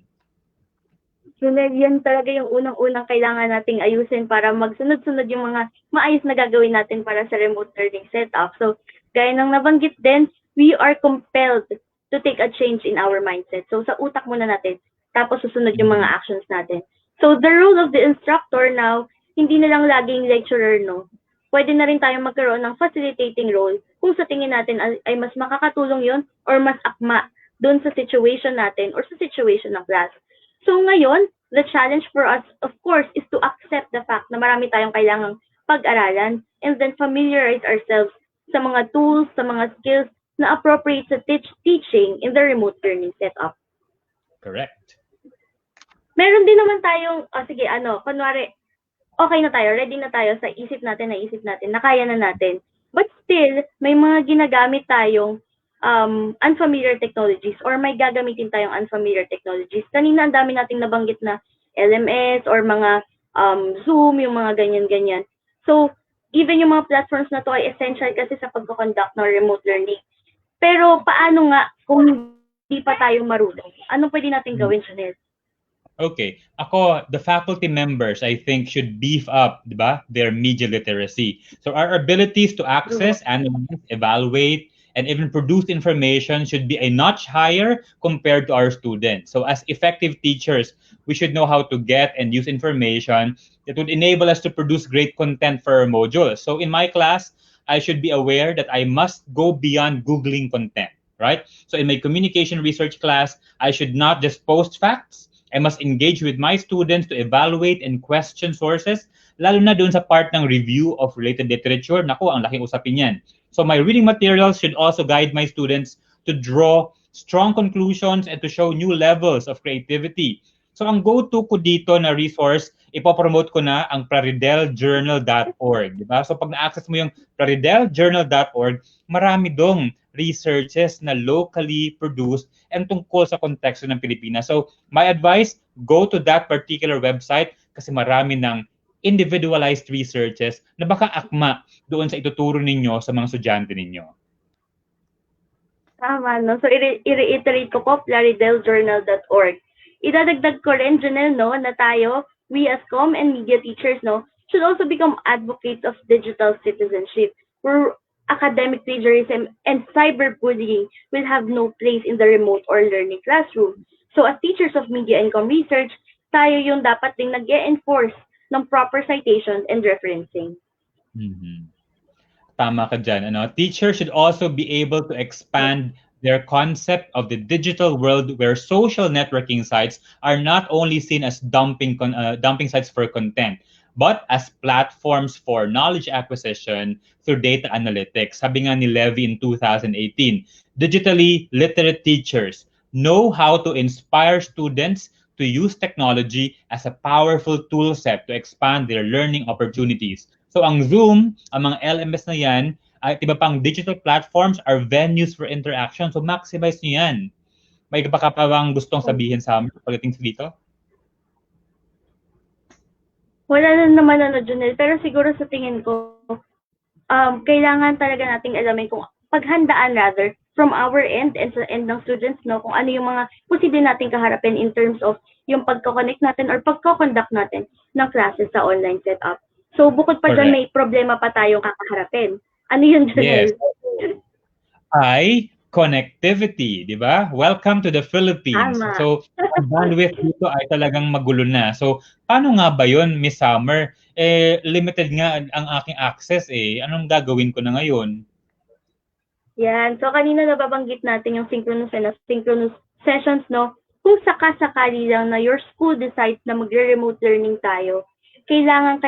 Speaker 4: Junel, yan talaga yung unang-unang kailangan nating ayusin para magsunod-sunod yung mga maayos na gagawin natin para sa remote learning setup. So, gaya ng nabanggit din, we are compelled to take a change in our mindset. So, sa utak muna natin, tapos susunod yung mga actions natin. So, the role of the instructor now, hindi na lang laging lecturer, no? Pwede na rin tayong magkaroon ng facilitating role kung sa tingin natin ay mas makakatulong yun or mas akma doon sa situation natin or sa situation ng class. So ngayon, the challenge for us, of course, is to accept the fact na marami tayong kailangang pag-aralan and then familiarize ourselves sa mga tools, sa mga skills na appropriate sa teaching in the remote learning setup.
Speaker 2: Correct.
Speaker 4: Meron din naman tayong, kunwari, okay na tayo, ready na tayo sa isip natin, na kaya na natin. But still, may mga ginagamit tayong unfamiliar technologies or may gagamitin tayong unfamiliar technologies. Kanina ang dami nating nabanggit na LMS or mga Zoom, yung mga ganyan-ganyan. So, even yung mga platforms na to ay essential kasi sa pagko-conduct ng remote learning. Pero paano nga kung hindi pa tayo marunong? Ano pwede natin gawin, Junel?
Speaker 2: Okay. Ako, the faculty members, I think, should beef up, di ba, their media literacy. So our abilities to access, analyze, evaluate, and even produce information should be a notch higher compared to our students. So as effective teachers, we should know how to get and use information that would enable us to produce great content for our modules. So in my class, I should be aware that I must go beyond Googling content, right? So in my communication research class, I should not just post facts. I must engage with my students to evaluate and question sources, lalo na doon sa part ng review of related literature. Naku, ang laking usapin yan. So my reading materials should also guide my students to draw strong conclusions and to show new levels of creativity. So ang go-to ko dito na resource, ipopromote ko na ang prarideljournal.org. Diba? So pag na-access mo yung prarideljournal.org, marami dong researches na locally produced and tungkol sa konteksto ng Pilipinas. So my advice, go to that particular website kasi marami ng individualized researches na baka akma doon sa ituturo ninyo sa mga estudyante ninyo.
Speaker 4: Tama, no? So, i-reiterate ko po, prarideljournal.org. Idadagdag ko rin, Junel, no, na tayo, we as comm and media teachers, no, should also become advocates of digital citizenship, where academic plagiarism and cyberbullying will have no place in the remote or learning classroom. So, as teachers of media and comm research, tayo yung dapat ding nag-e-enforce ng proper citation and referencing.
Speaker 2: Mm-hmm. Tama ka dyan. Teachers should also be able to expand their concept of the digital world where social networking sites are not only seen as dumping sites for content, but as platforms for knowledge acquisition through data analytics. Sabi nga ni Levy in 2018, digitally literate teachers know how to inspire students to use technology as a powerful tool set to expand their learning opportunities. So ang Zoom, ang mga LMS na yan, at iba pang digital platforms are venues for interaction. So maximize nyo yan. May baka pa bang gustong sabihin sa amin pagdating sa dito?
Speaker 4: Wala na naman, Junel. Pero siguro sa tingin ko, kailangan talaga nating alamin kung paghandaan rather from our end and sa end ng students, no, kung ano yung mga posible nating kaharapin in terms of yung pagko-connect natin or pagko-conduct natin ng classes sa online setup. So bukod pa dyan, may problema pa tayong kakaharapin. Ano yun, Junel?
Speaker 2: Yes. connectivity, di ba? Welcome to the Philippines.
Speaker 4: Tama.
Speaker 2: So, ang bandwidth dito ay talagang magulo na. So, paano nga ba yun, Miss Summer? Limited nga ang aking access eh. Anong gagawin ko na ngayon?
Speaker 4: Yan. So, kanina nababanggit natin yung synchronous and asynchronous sessions, no? Kung sakasakali lang na your school decides na magre-remote learning tayo, kailangan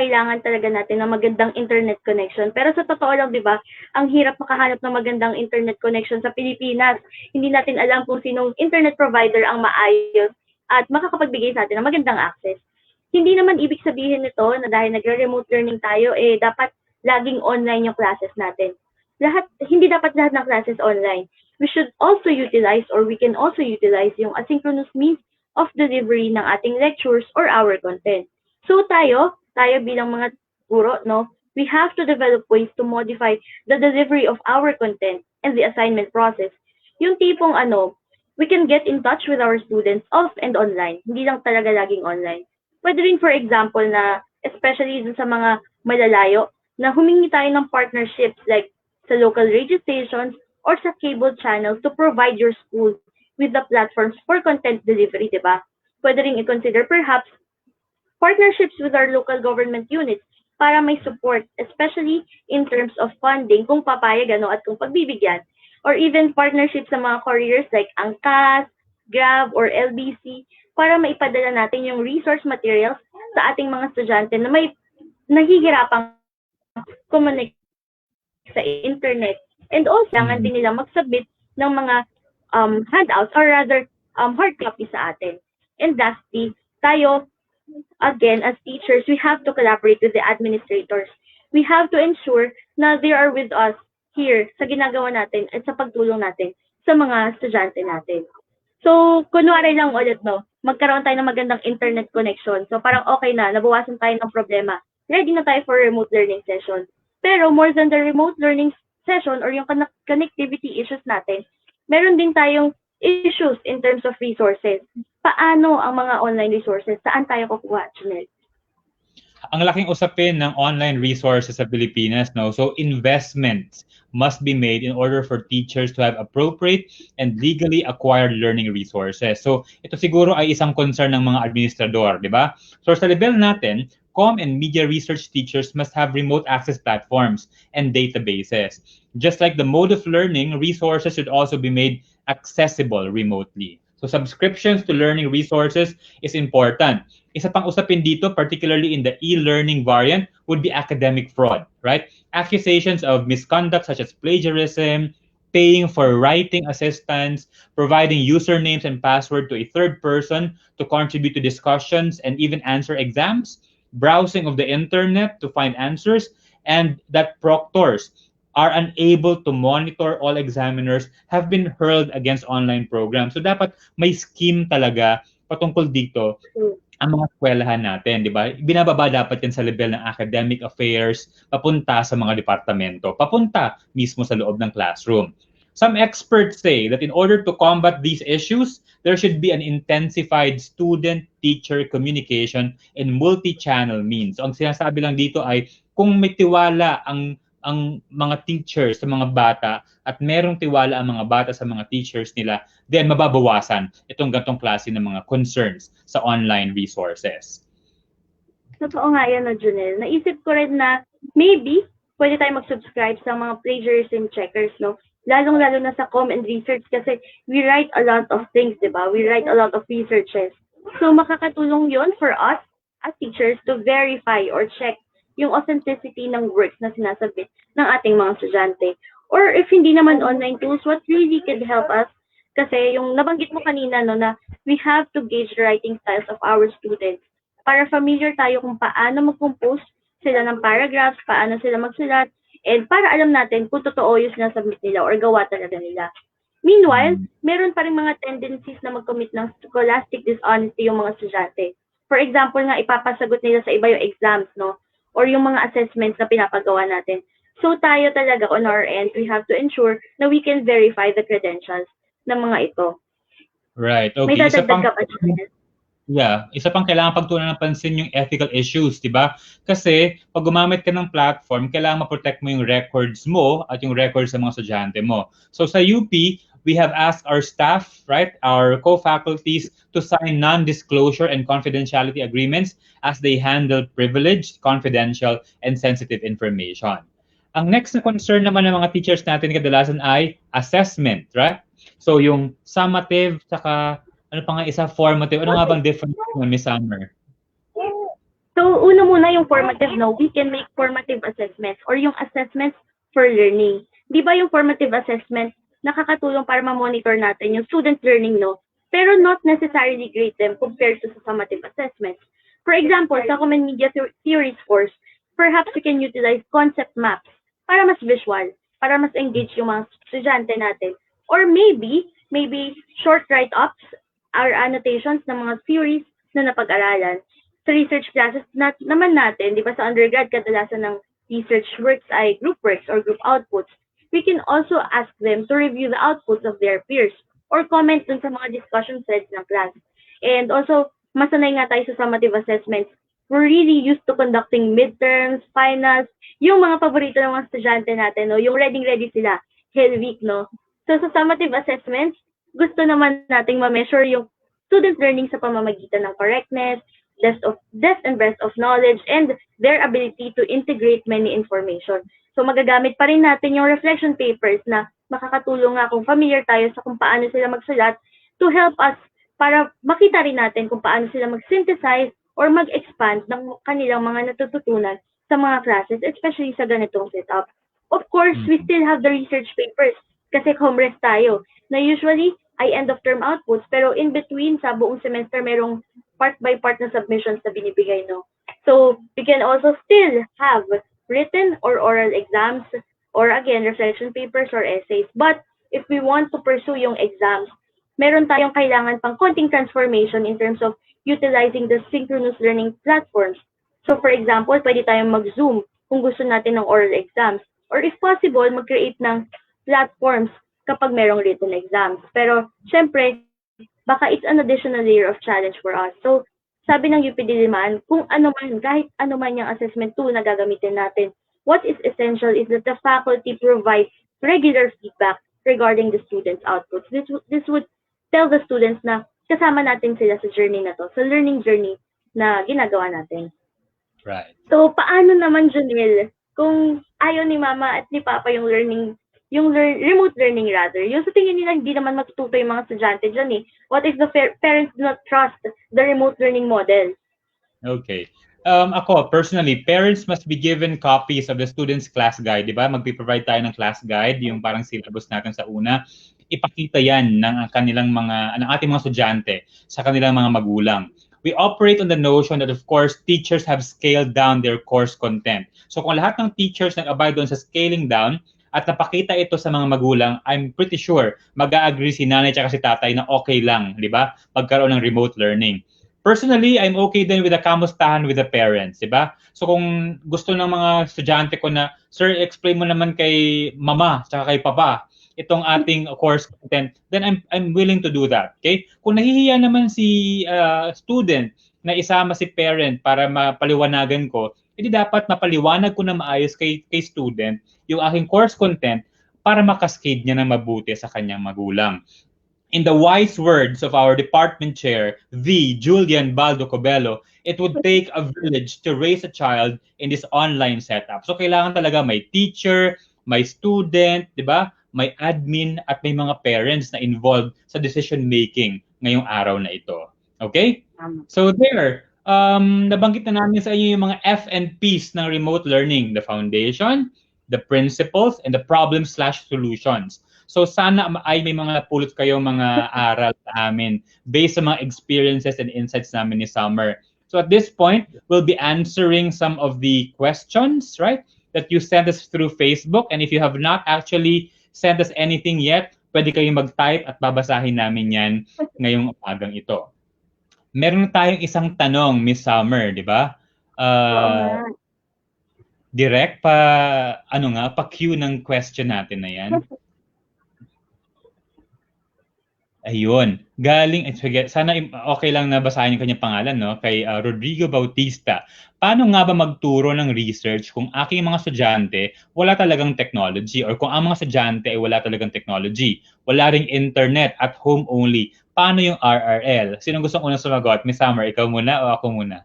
Speaker 4: talaga natin ng magandang internet connection. Pero sa totoo lang, di ba, ang hirap makahanap ng magandang internet connection sa Pilipinas. Hindi natin alam kung sinong internet provider ang maayos at makakapagbigay sa atin ng magandang access. Hindi naman ibig sabihin nito na dahil nagre-remote learning tayo, dapat laging online yung classes natin. Hindi dapat lahat ng classes online. We should also utilize or we can also utilize yung asynchronous means of delivery ng ating lectures or our content. So tayo bilang mga guro, no, we have to develop ways to modify the delivery of our content and the assignment process. Yung tipong we can get in touch with our students off and online. Hindi lang talaga laging online. Pwede rin, for example, na especially dun sa mga malalayo, na humingi tayo ng partnerships like sa local radio stations or sa cable channels to provide your school with the platforms for content delivery, di ba? Pwede rin i-consider perhaps partnerships with our local government units para may support, especially in terms of funding, kung papayag at kung pagbibigyan. Or even partnerships sa mga couriers like Angkas, Grab, or LBC para maipadala natin yung resource materials sa ating mga estudyante na may nahihirapang connect sa internet. And also, kailangan din nila mag-submit ng mga handouts or rather hard copy sa atin. And lastly, tayo, again, as teachers, we have to collaborate with the administrators. We have to ensure na they are with us here sa ginagawa natin at sa pagtulong natin sa mga estudyante natin. So, kunwari lang ulit, no, magkaroon tayo ng magandang internet connection. So, parang okay na, nabawasan tayo ng problema. Ready na tayo for remote learning session. Pero more than the remote learning session or yung connectivity issues natin, meron din tayong issues in terms of resources. Paano ang mga online resources? Saan tayo kukuha, Junel?
Speaker 2: Ang laking usapin ng online resources sa Pilipinas, no? So investments must be made in order for teachers to have appropriate and legally acquired learning resources. So ito siguro ay isang concern ng mga administrador, di ba? So sa level natin, comm and media research teachers must have remote access platforms and databases. Just like the mode of learning, resources should also be made accessible remotely. So subscriptions to learning resources is important. Isa pang usapin dito, particularly in the e-learning variant, would be academic fraud, right? Accusations of misconduct such as plagiarism, paying for writing assistance, providing usernames and password to a third person to contribute to discussions and even answer exams, browsing of the internet to find answers, and that proctors are unable to monitor all examiners have been hurled against online programs. So dapat may scheme talaga patungkol dito ang mga eskwelahan natin, di ba? Binababa dapat yan sa level ng academic affairs, papunta sa mga departamento, papunta mismo sa loob ng classroom. Some experts say that in order to combat these issues, there should be an intensified student-teacher communication in multi-channel means. Ang sinasabi lang dito ay kung may tiwala ang mga teachers sa mga bata at merong tiwala ang mga bata sa mga teachers nila, then mababawasan itong gantong klase ng mga concerns sa online resources.
Speaker 4: Totoo nga yan, Junel. Naisip ko rin na maybe pwede tayo mag-subscribe sa mga plagiarism checkers, no? Lalong-lalo na sa comm and research kasi we write a lot of things, di ba? We write a lot of researches. So makakatulong yon for us as teachers to verify or check yung authenticity ng works na sinasabit ng ating mga estudyante. Or if hindi naman online tools, what really could help us, kasi yung nabanggit mo kanina, no, na we have to gauge the writing styles of our students para familiar tayo kung paano mag-compose sila ng paragraphs, paano sila magsulat, and para alam natin kung totoo yung sinasabit nila or gawa talaga nila. Meanwhile, meron pa rin mga tendencies na mag-commit ng scholastic dishonesty yung mga estudyante. For example nga, ipapasagot nila sa iba yung exams, no? Or yung mga assessments na pinapagawa natin. So tayo talaga on our end, we have to ensure na we can verify the credentials ng mga ito.
Speaker 2: Right. Okay.
Speaker 4: May dadagdag ka pa,
Speaker 2: Yeah, isa pang kailangan pagtuunan ng pansin yung ethical issues, di ba? Kasi pag gumamit ka ng platform, kailangan ma-protect mo yung records mo at yung records sa mga estudyante mo. So sa UP, we have asked our staff, right, our co-faculties to sign non-disclosure and confidentiality agreements as they handle privileged, confidential, and sensitive information. Ang next na concern naman ng mga teachers natin kadalasan ay assessment, right? So yung summative, saka ano pa nga isa, formative. Ano nga bang difference ng Miss Summer?
Speaker 4: So, una muna yung formative, no? We can make formative assessments or yung assessments for learning. Di ba yung formative assessment, nakakatulong para ma-monitor natin yung student learning, no? Pero not necessarily grade them compared to sa summative assessments. For example, sa Common Media Theories course, perhaps we can utilize concept maps para mas visual, para mas engage yung mga estudyante natin. Or maybe short write-ups or annotations ng mga theories na napag-aralan. Sa research classes naman natin, di ba sa undergrad, kadalasan ng research works ay group works or group outputs. We can also ask them to review the outputs of their peers or comment dun sa mga discussion threads ng class. And also, masanay nga tayo sa summative assessments. We're really used to conducting midterms, finals, yung mga paborito ng mga estudyante natin, no? Yung ready sila, Hell Week, no? So sa summative assessments, gusto naman nating ma-measure yung student learning sa pamamagitan ng correctness, depth and breadth of knowledge, and their ability to integrate many information. So magagamit pa rin natin yung reflection papers na makakatulong nga kung familiar tayo sa kung paano sila magsulat to help us para makita rin natin kung paano sila mag-synthesize or mag-expand ng kanilang mga natututunan sa mga classes, especially sa ganitong setup. Of course, we still have the research papers kasi CommRes tayo na usually ay end of term outputs pero in between sa buong semester merong part by part na submissions na binibigay, no? So, we can also still have written or oral exams or again, reflection papers or essays. But if we want to pursue yung exams, meron tayong kailangan pang konting transformation in terms of utilizing the synchronous learning platforms. So, for example, pwede tayong mag-Zoom kung gusto natin ng oral exams. Or if possible, mag-create ng platforms kapag merong written exams. Pero, syempre, baka it's an additional layer of challenge for us. So, sabi ng UP Diliman, kung ano man, kahit ano man yung assessment tool na gagamitin natin, what is essential is that the faculty provides regular feedback regarding the students' outputs. This would tell the students na kasama natin sila sa journey na to, sa learning journey na ginagawa natin.
Speaker 2: Right.
Speaker 4: So, paano naman, Junel, kung ayaw ni Mama at ni Papa yung remote learning rather, yung sa tingin nila hindi naman matututo yung mga estudyante dyan eh. What if the parents do not trust the remote learning model?
Speaker 2: Okay. Ako, personally, parents must be given copies of the student's class guide, di ba? Magpiprovide tayo ng class guide, yung parang syllabus natin sa una. Ipakita yan ng ating mga estudyante sa kanilang mga magulang. We operate on the notion that, of course, teachers have scaled down their course content. So kung lahat ng teachers nag-abide doon sa scaling down, at napakita ito sa mga magulang, I'm pretty sure mag-a-agree si nanay at si tatay na okay lang, di ba? Pagkaroon ng remote learning. Personally, I'm okay din with the kamustahan with the parents, di ba? So kung gusto ng mga estudyante ko na, sir, explain mo naman kay mama at kay papa itong ating course content, then I'm willing to do that, okay? Kung nahihiya naman si student na isama si parent para mapaliwanagan ko, hindi dapat mapaliwanag ko na maayos kay student yung aking course content para makaskade niya na mabuti sa kanyang magulang. In the wise words of our department chair, the Julian Baldo Cobello, it would take a village to raise a child in this online setup. So kailangan talaga may teacher, may student, di ba? May admin at may mga parents na involved sa decision making ngayong araw na ito. Okay? So there, nabanggit na namin sa inyo yung mga F and P's ng remote learning, the foundation, the principles, and the problems/solutions. So sana ay may mga napulot kayo mga aral sa amin based sa mga experiences and insights namin ni Summer. So at this point, we'll be answering some of the questions, right, that you sent us through Facebook. And if you have not actually sent us anything yet, pwede kayong mag-type at babasahin namin yan ngayong umagang ito. Meron tayong isang tanong, Miss Summer, di ba? Direct pa-cue ng question natin na yan. Ayun. Galing, sige, sana okay lang na basahin yung kanyang pangalan, no? Kay Rodrigo Bautista. Paano nga ba magturo ng research kung aking mga estudyante wala talagang technology or kung ang mga estudyante ay wala talagang technology? Wala ring internet, at home only. Paano yung RRL? Sino gustong unang sumagot? Miss Summer, ikaw muna o ako muna?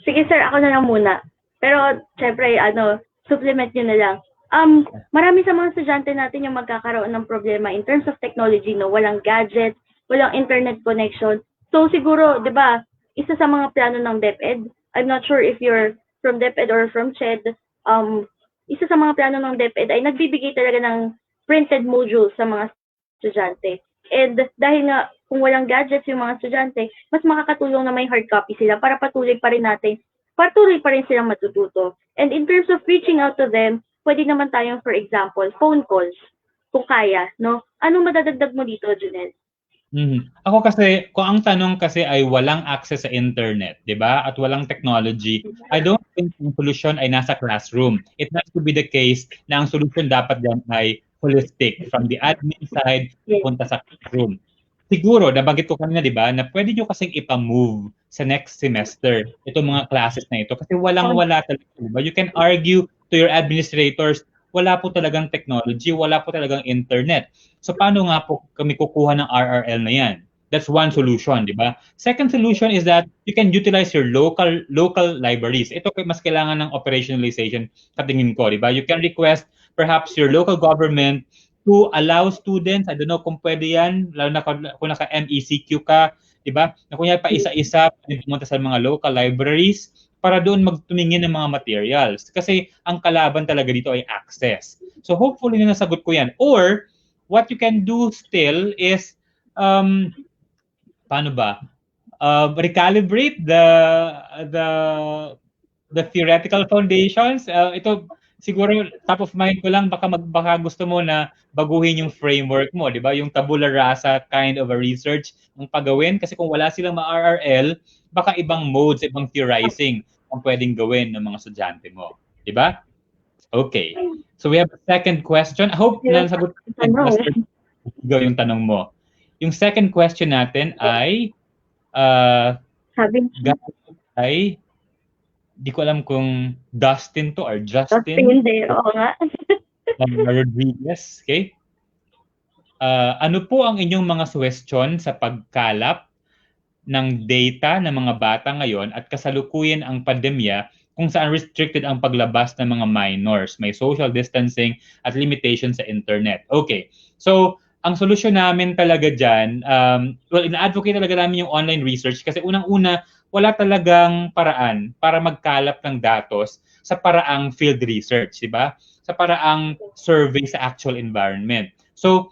Speaker 4: Sige sir, ako na lang muna. Pero syempre, supplement nyo na lang. Marami sa mga estudyante natin yung magkakaroon ng problema in terms of technology, no? Walang gadget, walang internet connection. So siguro, di ba, isa sa mga plano ng DepEd, I'm not sure if you're from DepEd or from CHED, isa sa mga plano ng DepEd ay nagbibigay talaga ng printed modules sa mga estudyante. And dahil nga, kung walang gadgets yung mga estudyante, mas makakatulong na may hard copy sila para patuloy pa rin silang matututo. And in terms of reaching out to them, pwede naman tayong, for example, phone calls, kung kaya, no? Anong madadagdag mo dito, Junel?
Speaker 2: Ako kasi, kung ang tanong kasi ay walang access sa internet, di ba? At walang technology, I don't think yung solution ay nasa classroom. It has to be the case na ang solution dapat dyan ay holistic, from the admin side, punta sa classroom. Siguro, nabanggit ko kanina, di ba, na pwede nyo kasing ipa-move sa next semester itong mga classes na ito kasi walang-wala talaga. Diba? You can argue to your administrators, wala po talagang technology, wala po talagang internet. So paano nga po kami kukuha ng RRL na yan? That's one solution, di ba? Second solution is that you can utilize your local libraries. Ito mas kailangan ng operationalization sa tingin ko, di ba? You can request perhaps your local government to allow students, I don't know kung pwede yan, lalo na kung naka-MECQ ka, di ba? Na kunya pa isa-isa, pumunta sa mga local libraries para doon magtumingin ng mga materials. Kasi ang kalaban talaga dito ay access. So hopefully na nasagot ko yan. Or, what you can do still is, paano ba? Recalibrate the theoretical foundations. Ito, siguro top of mind ko lang, baka gusto mo na baguhin yung framework mo, di ba? Yung tabula rasa kind of a research ang pagawin. Kasi kung wala silang ma-RRL, baka ibang modes, ibang theorizing ang pwedeng gawin ng mga estudyante mo. Di ba? Okay. So we have a second question. I hope na nasagot yung tanong mo. Yung second question natin ay di ko alam kung Dustin to or Justin.
Speaker 4: Dustin, oo nga.
Speaker 2: Rodriguez, okay? Ano po ang inyong mga suwestyon sa pagkalap ng data ng mga bata ngayon at kasalukuyan ang pandemya kung saan restricted ang paglabas ng mga minors, may social distancing at limitation sa internet? Okay, so ang solusyon namin talaga dyan, ina-advocate talaga namin yung online research kasi unang-una, wala talagang paraan para magkalap ng datos sa paraang field research, di ba? Sa paraang survey sa actual environment. So,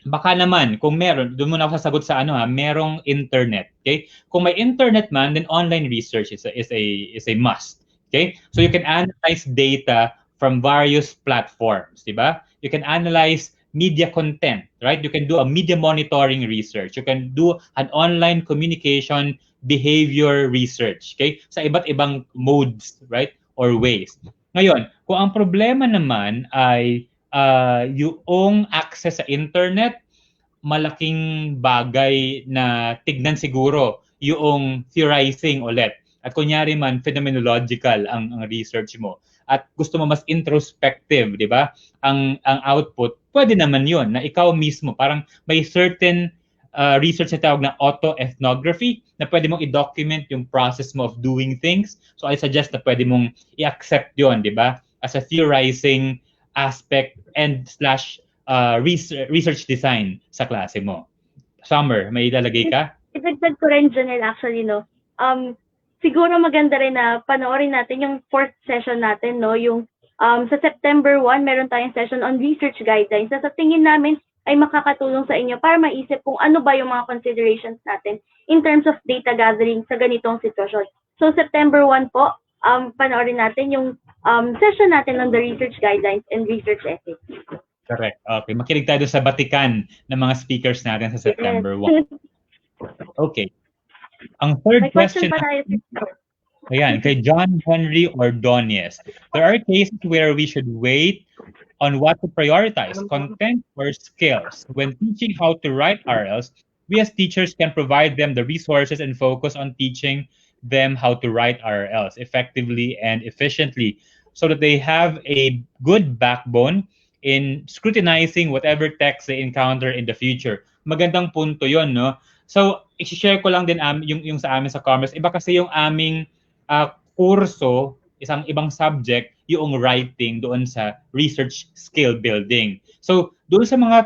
Speaker 2: baka naman, kung meron, doon muna ako sasagot sa merong internet, okay? Kung may internet man, then online research is a must, okay? So you can analyze data from various platforms, di ba? You can analyze media content, right? You can do a media monitoring research. You can do an online communication behavior research, okay? Sa iba't ibang modes, right? Or ways. Ngayon, kung ang problema naman ay yung access sa internet, malaking bagay na tignan siguro yung theorizing ulit. At kunyari man, phenomenological ang research mo. At gusto mo mas introspective, di ba? Ang output, pwede naman yun, na ikaw mismo, parang may certain research na tawag na auto-ethnography na pwede mong i-document yung process mo of doing things. So I suggest na pwede mong i-accept yun, di ba? As a theorizing aspect and / research design sa klase mo. Summer, may ilalagay ka?
Speaker 4: Idagdag ko rin, Junel, actually, no? Siguro maganda rin na panoorin natin yung fourth session natin, no? Yung sa September 1, meron tayong session on research guidelines na sa tingin namin ay makakatulong sa inyo para maisip kung ano ba yung mga considerations natin in terms of data gathering sa ganitong sitwasyon. So September 1 po, panoorin natin yung session natin on the research guidelines and research ethics.
Speaker 2: Correct. Okay. Makinig tayo sa batikan ng mga speakers natin sa September 1. Okay. Ang third question ayan, kay John Henry Ordonez. There are cases where we should wait on what to prioritize, content or skills. When teaching how to write RLs, we as teachers can provide them the resources and focus on teaching them how to write RLs effectively and efficiently so that they have a good backbone in scrutinizing whatever text they encounter in the future. Magandang punto yon, no? So, i-share ko lang din yung sa amin sa CommRes. Iba kasi yung aming kurso, isang ibang subject, yung writing doon sa research skill building. So, doon sa mga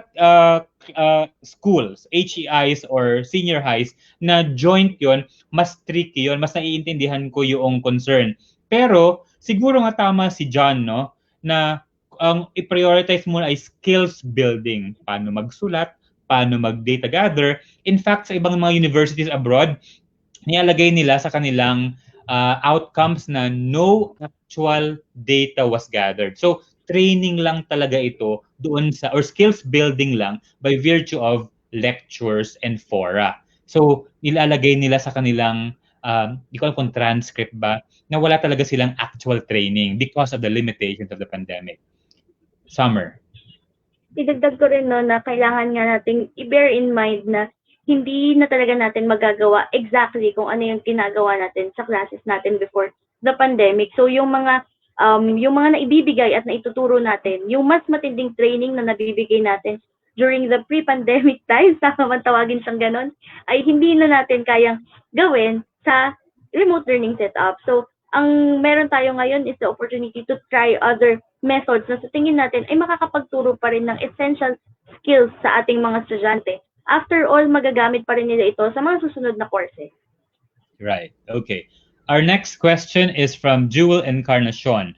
Speaker 2: schools, HEIs or senior highs, na joint yon, mas tricky yon, mas naiintindihan ko yung concern. Pero, siguro nga tama si John, no, na ang i-prioritize mo ay skills building. Paano magsulat, paano mag-data gather. In fact, sa ibang mga universities abroad, nilalagay nila sa kanilang outcomes na no actual data was gathered. So, training lang talaga ito doon sa, or skills building lang by virtue of lectures and fora. So, nilalagay nila sa kanilang, di ko alam kung transcript ba, na wala talaga silang actual training because of the limitations of the pandemic. Summer.
Speaker 4: Idagdag ko rin no, na kailangan nga nating i-bear in mind na hindi na talaga natin magagawa exactly kung ano yung tinagawa natin sa classes natin before the pandemic. So yung mga naibibigay at naituturo natin, yung mas matinding training na nabibigay natin during the pre-pandemic times, tama man tawagin siyang ganon, ay hindi na natin kayang gawin sa remote learning setup. So ang meron tayo ngayon is the opportunity to try other methods na sa tingin natin ay makakapagturo pa rin ng essential skills sa ating mga estudyante. After all, magagamit pa rin nila ito sa mga susunod na courses.
Speaker 2: Right. Okay. Our next question is from Jewel Encarnacion,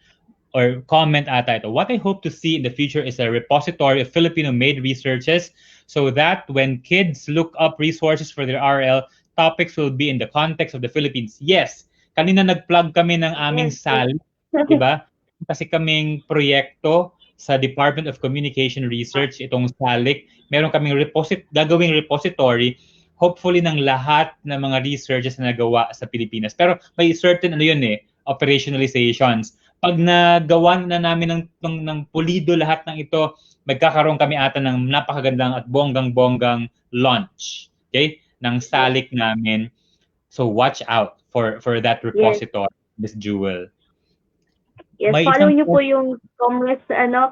Speaker 2: or comment ata ito. What I hope to see in the future is a repository of Filipino-made researches so that when kids look up resources for their RL, topics will be in the context of the Philippines. Yes. Kanina nag-plug kami ng aming SAL, di ba? Kasi kaming proyekto sa Department of Communication Research, itong SALIC, meron kaming gagawing repository, hopefully ng lahat ng mga researches na nagawa sa Pilipinas. Pero may certain operationalizations. Pag nagawa na namin ng pulido lahat ng ito, magkakaroon kami ata ng napakagandang at bonggang-bonggang launch, okay, ng SALIC namin. So watch out for that repository, Miss Jewel.
Speaker 4: Yes, follow niyo po yung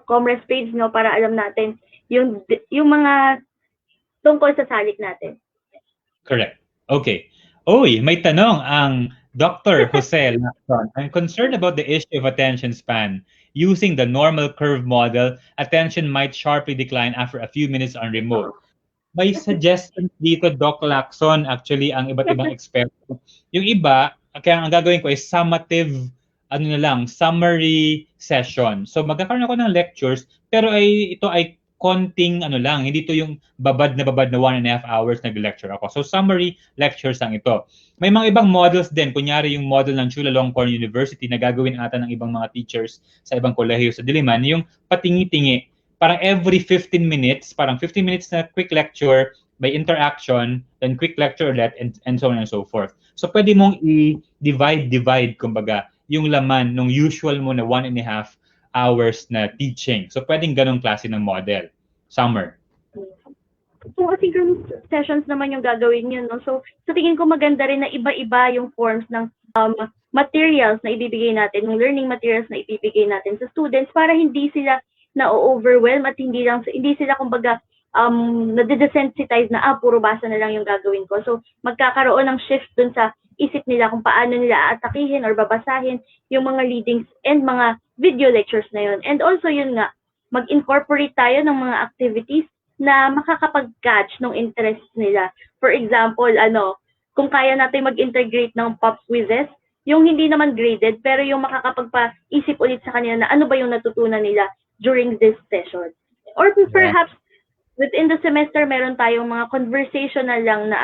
Speaker 4: CommRes page no para alam natin yung mga tungkol sa SALIC natin.
Speaker 2: Correct. Okay. Oy, may tanong ang Dr. Jose Lacson. I'm concerned about the issue of attention span. Using the normal curve model, attention might sharply decline after a few minutes on remote. May suggestions dito, Doc Lacson, actually, ang iba't ibang eksperto. Yung iba, kaya ang gagawin ko is summative, summary session. So magkakaroon ako ng lectures, pero ito ay konting hindi to yung babad na 1.5 hours nag-lecture ako. So summary lectures lang ito. May mga ibang models din, kunyari yung model ng Chulalongkorn University na gagawin ata ng ibang mga teachers sa ibang kolehiyo sa Diliman, yung patingi-tingi. Parang every 15 minutes, parang 15 minutes na quick lecture by interaction, then quick lecture ulit, and so on and so forth. So pwede mong i-divide, kumbaga, yung laman ng usual mo na 1.5 hours na teaching. So pwedeng ganong klase ng model. Summer.
Speaker 4: So asynchronous sessions naman yung gagawin nyo, no? So sa tingin ko maganda rin na iba-iba yung forms ng materials na ibibigay natin, yung learning materials na ibibigay natin sa students para hindi sila na-overwhelm at hindi sila kumbaga na-desensitize na puro basa na lang yung gagawin ko. So magkakaroon ng shift dun sa isip nila kung paano nila aatakihin or babasahin yung mga readings and mga video lectures na yun. And also yun nga, mag-incorporate tayo ng mga activities na makakapag-catch ng interest nila. For example, kung kaya natin mag-integrate ng pop quizzes, yung hindi naman graded, pero yung makakapagpa-isip ulit sa kanila na ano ba yung natutunan nila during this session. Or perhaps within the semester, meron tayong mga conversational lang na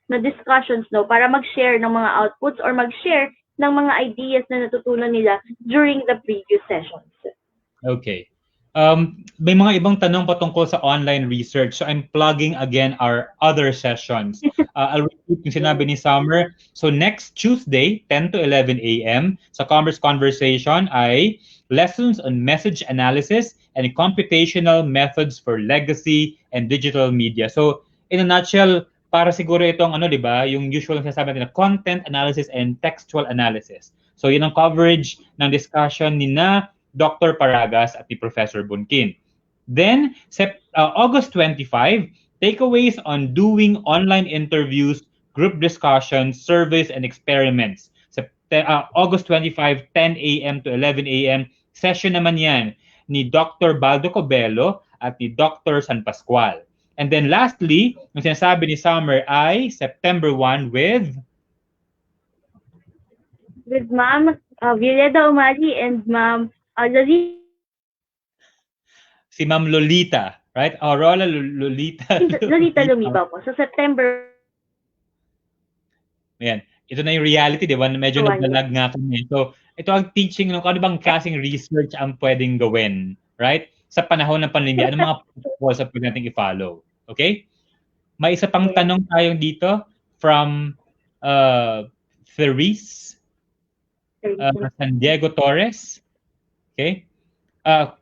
Speaker 4: na discussions, no, para mag-share ng mga outputs or mag-share ng mga ideas na natutunan nila during the previous sessions.
Speaker 2: Okay. May mga ibang tanong patungkol sa online research. So I'm plugging again our other sessions. I'll repeat yung sinabi ni Summer. So next Tuesday, 10 to 11 a.m. sa CommRes Conversation ay lessons on message analysis and computational methods for legacy and digital media. So in a nutshell, para siguro itong ano, 'di ba, yung usual na sinasabi natin na content analysis and textual analysis. So yun ang coverage ng discussion ni na Dr. Paragas at ni Professor Bunkin. Then, August 25, takeaways on doing online interviews, group discussions, surveys, and experiments. August 25, 10 a.m. to 11 a.m. Session naman yan ni Dr. Baldo Cobelo at ni Dr. San Pascual. And then lastly, yung sinasabi ni Summer ay September 1 with
Speaker 4: Ma'am Violeta Umali and Ma'am Lolita.
Speaker 2: Si Ma'am Lolita, right? Aurora Lolita.
Speaker 4: Lolita Lumiba po. So September.
Speaker 2: Ayan. Ito na yung reality, di ba? Medyo naglalag nga kami. So, ito ang teaching ng ano bang klaseng research ang pwedeng gawin, right? Sa panahon ng pandemya, ano mga protocols na pwede natin i-follow? Okay? May isa pang tanong tayong dito from Therese San Diego Torres. Okay?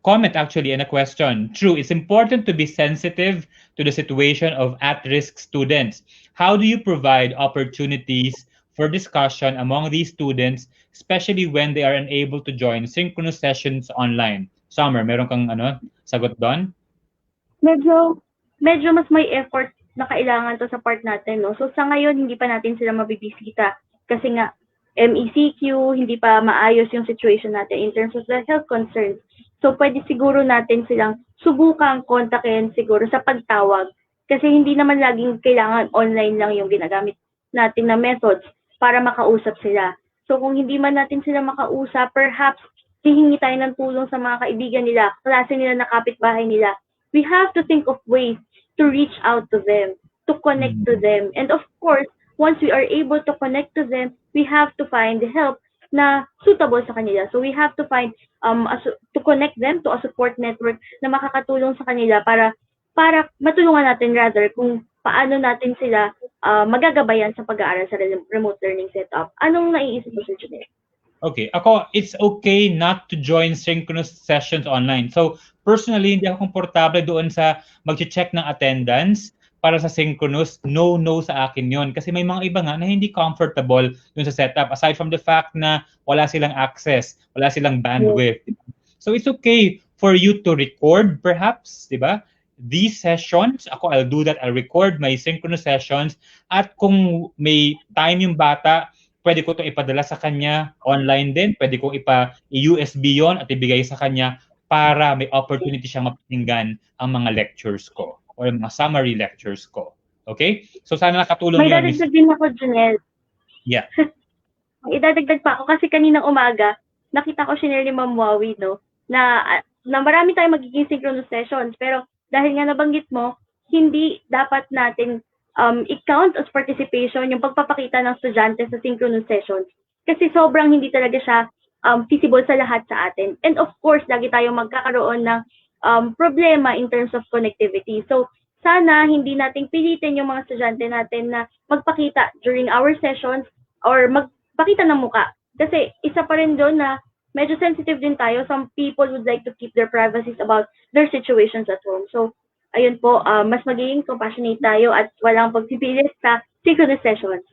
Speaker 2: Comment actually and a question. True, it's important to be sensitive to the situation of at-risk students. How do you provide opportunities for discussion among these students, especially when they are unable to join synchronous sessions online? Summer, meron kang sagot doon?
Speaker 4: Medyo mas may effort na kailangan to sa part natin, no? So sa ngayon, hindi pa natin sila mabibisita kasi nga MECQ, hindi pa maayos yung situation natin in terms of the health concerns. So pwede siguro natin silang subukang kontakin siguro sa pagtawag kasi hindi naman laging kailangan online lang yung ginagamit natin na methods para makausap sila. So kung hindi man natin sila makausap, perhaps hihingi tayo ng tulong sa mga kaibigan nila, klase nila na kapitbahay nila. We have to think of ways to reach out to them, to connect to them. And of course, once we are able to connect to them, we have to find help na suitable sa kanila. So we have to find to connect them to a support network na makakatulong sa kanila para matulungan natin rather kung paano natin sila magagabayan sa pag-aaral sa remote learning setup. Anong naiisip mo, Sir Junel?
Speaker 2: Okay, ako, it's okay not to join synchronous sessions online. So, personally, hindi ako komportable doon sa mag-check ng attendance para sa synchronous. No sa akin yon. Kasi may mga iba nga na hindi comfortable doon sa setup. Aside from the fact na wala silang access, wala silang bandwidth. So, it's okay for you to record perhaps, di ba? These sessions, I'll do that. I'll record my synchronous sessions. At kung may time yung bata, pwede ko itong ipadala sa kanya online din. Pwede kong i-USB yon at ibigay sa kanya para may opportunity siyang mapakinggan ang mga lectures ko or mga summary lectures ko. Okay? So sana nakatulong yun.
Speaker 4: May dadagdag din ako, Junel.
Speaker 2: Yeah.
Speaker 4: Idadagdag pa ako kasi kaninang umaga, nakita ko sinare ni Ma'am Wawi, no, na marami tayong magiging synchronous sessions. Pero dahil nga nabanggit mo, hindi dapat natin i-count as participation yung pagpapakita ng estudyante sa synchronous sessions. Kasi sobrang hindi talaga siya feasible sa lahat sa atin. And of course, lagi tayong magkakaroon ng problema in terms of connectivity. So, sana hindi nating pilitin yung mga estudyante natin na magpakita during our sessions or magpakita ng muka. Kasi isa pa rin doon na medyo sensitive din tayo. Some people would like to keep their privacies about their situations at home. So, ayun po, mas magiging compassionate tayo at walang pagpipilit sa synchronous sessions.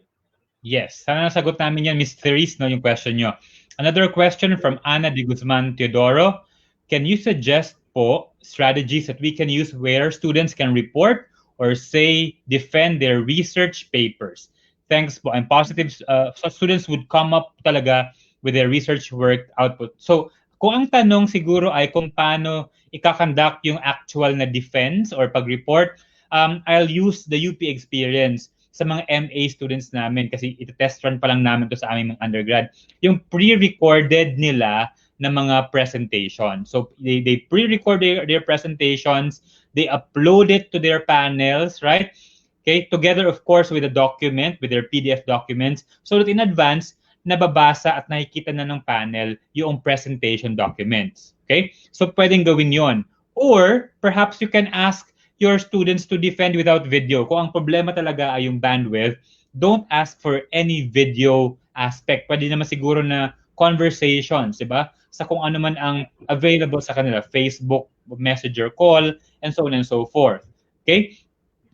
Speaker 2: Yes, sana nasagot namin yan, Ms. Therese, no, yung question nyo. Another question from Ana de Guzman Teodoro. Can you suggest po strategies that we can use where students can report or say defend their research papers? Thanks po. I'm positive so students would come up talaga with their research work output. So, kung ang tanong siguro ay kung paano ikakonduct yung actual na defense or pag-report, I'll use the UP experience sa mga MA students namin kasi ito-test run pa lang namin to sa aming mga undergrad. Yung pre-recorded nila na mga presentation. So they pre-record their presentations, they upload it to their panels, right? Okay, together of course with a document, with their PDF documents, so that in advance, nababasa at nakikita na ng panel yung presentation documents. Okay? So pwedeng gawin yon. Or perhaps you can ask your students to defend without video. Kung ang problema talaga ay yung bandwidth, don't ask for any video aspect. Pwede naman siguro na conversations, di ba? Sa kung ano man ang available sa kanila, Facebook, Messenger call, and so on and so forth. Okay?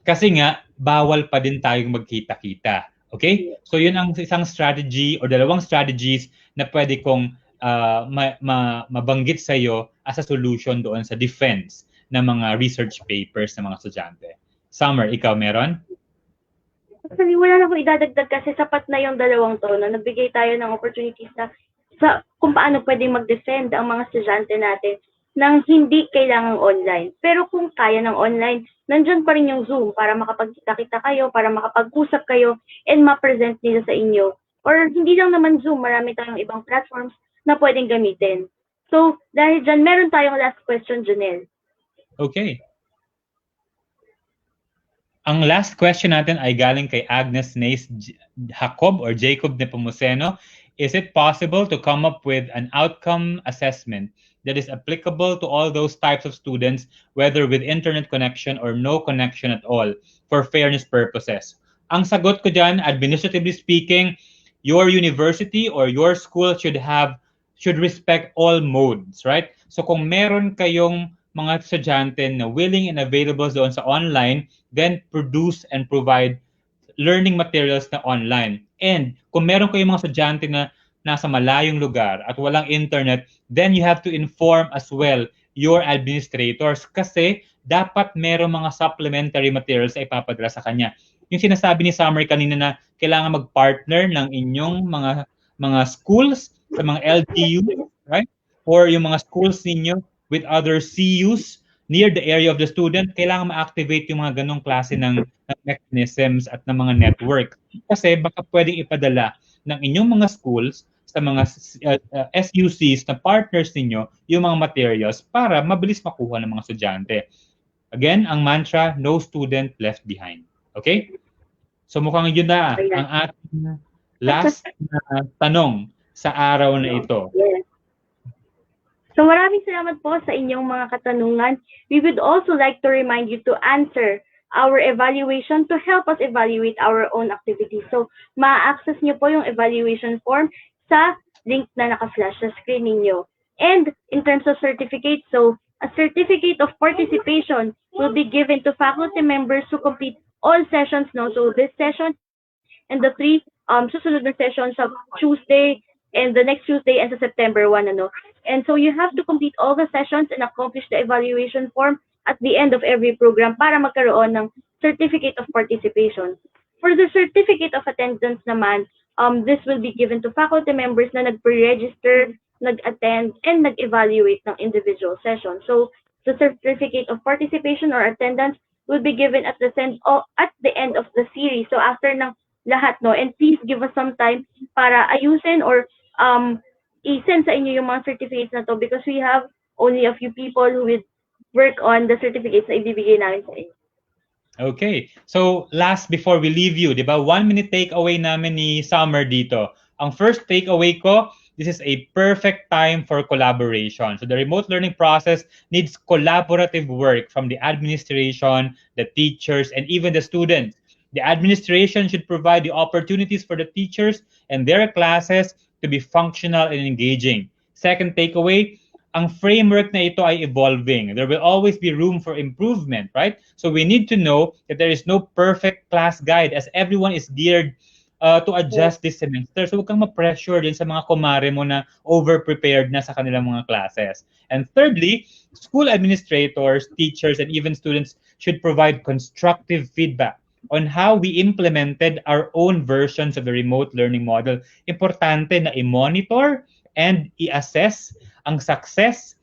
Speaker 2: Kasi nga, bawal pa din tayong magkita-kita. Okay? So yun ang isang strategy o dalawang strategies na pwede kong mabanggit sa iyo as a solution doon sa defense ng mga research papers ng mga estudyante. Summer, ikaw meron?
Speaker 4: Actually, wala na akong idadagdag kasi sapat na yung dalawang to. No? Nagbigay tayo ng opportunities na sa kung paano pwedeng mag-defend ang mga estudyante natin nang hindi kailangang online. Pero kung kaya ng online, nandyan pa rin yung Zoom para makapagkita-kita kayo, para makapag-usap kayo, and ma-present nila sa inyo. Or hindi lang naman Zoom, marami tayong ibang platforms na pwedeng gamitin. So, dahil dyan, meron tayong last question, Junel.
Speaker 2: Okay. Ang last question natin ay galing kay Agnes Nace Jacob or Jacob Nepomuceno. Is it possible to come up with an outcome assessment that is applicable to all those types of students, whether with internet connection or no connection at all, for fairness purposes? Ang sagot ko dyan, administratively speaking, your university or your school should respect all modes, right? So kung meron kayong mga estudyante na willing and available doon sa online, then produce and provide learning materials na online. And kung meron kayong mga estudyante na nasa malayong lugar at walang internet, then you have to inform as well your administrators kasi dapat meron mga supplementary materials na ipapadala sa kanya. Yung sinasabi ni Summer kanina na kailangan mag-partner ng inyong mga schools sa mga LGU, right? Or yung mga schools ninyo with other CUs near the area of the student, kailangan ma-activate yung mga ganong klase ng mechanisms at ng mga network. Kasi baka pwedeng ipadala ng inyong mga schools sa mga SUCs na partners ninyo yung mga materials para mabilis makuha ng mga estudyante. Again, ang mantra, no student left behind. Okay? So mukhang yun na ang ating last na tanong sa araw na ito.
Speaker 4: Yes. So maraming salamat po sa inyong mga katanungan. We would also like to remind you to answer our evaluation to help us evaluate our own activities. So ma-access niyo po yung evaluation form sa link na naka-flash sa screen ninyo. And in terms of certificate, so a certificate of participation will be given to faculty members who complete all sessions. No? So this session and the three susunod na sessions sa Tuesday and the next Tuesday and sa September 1. Ano? And so you have to complete all the sessions and accomplish the evaluation form at the end of every program para magkaroon ng certificate of participation. For the certificate of attendance naman, this will be given to faculty members na nag-pre-register, nag-attend, and nag-evaluate ng individual session. So the certificate of participation or attendance will be given at the end of the series. So after ng lahat, no? And please give us some time para ayusin or i-send sa inyo yung mga certificates na to because we have only a few people who will work on the certificates na ibibigay namin sa inyo.
Speaker 2: Okay. So, last before we leave you, di ba? 1 minute takeaway namin ni Summer dito. Ang first takeaway ko, this is a perfect time for collaboration. So, the remote learning process needs collaborative work from the administration, the teachers, and even the students. The administration should provide the opportunities for the teachers and their classes to be functional and engaging. Second takeaway, ang framework na ito ay evolving. There will always be room for improvement, right? So we need to know that there is no perfect class guide as everyone is geared to adjust this semester. So huwag kang ma-pressure din sa mga kumare mo na over-prepared na sa kanilang mga classes. And thirdly, school administrators, teachers, and even students should provide constructive feedback on how we implemented our own versions of the remote learning model. Importante na i-monitor and i-assess ang success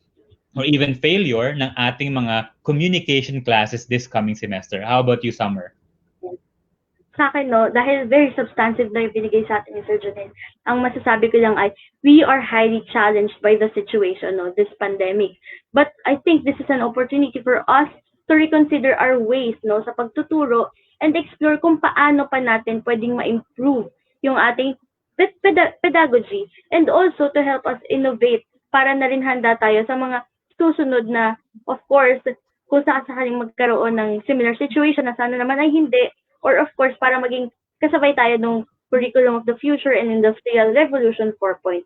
Speaker 2: or even failure ng ating mga communication classes this coming semester. How about you, Summer?
Speaker 4: Sa akin, no, dahil very substantive na yung binigay sa atin ni Sir Junel, ang masasabi ko lang ay, we are highly challenged by the situation, no, this pandemic. But I think this is an opportunity for us to reconsider our ways, no, sa pagtuturo and explore kung paano pa natin pwedeng ma-improve yung ating pedagogy, and also to help us innovate para na rin handa tayo sa mga susunod na, of course, kung sakaling magkaroon ng similar situation na sana naman ay hindi, or of course, para maging kasabay tayo ng curriculum of the future and industrial revolution 4.0.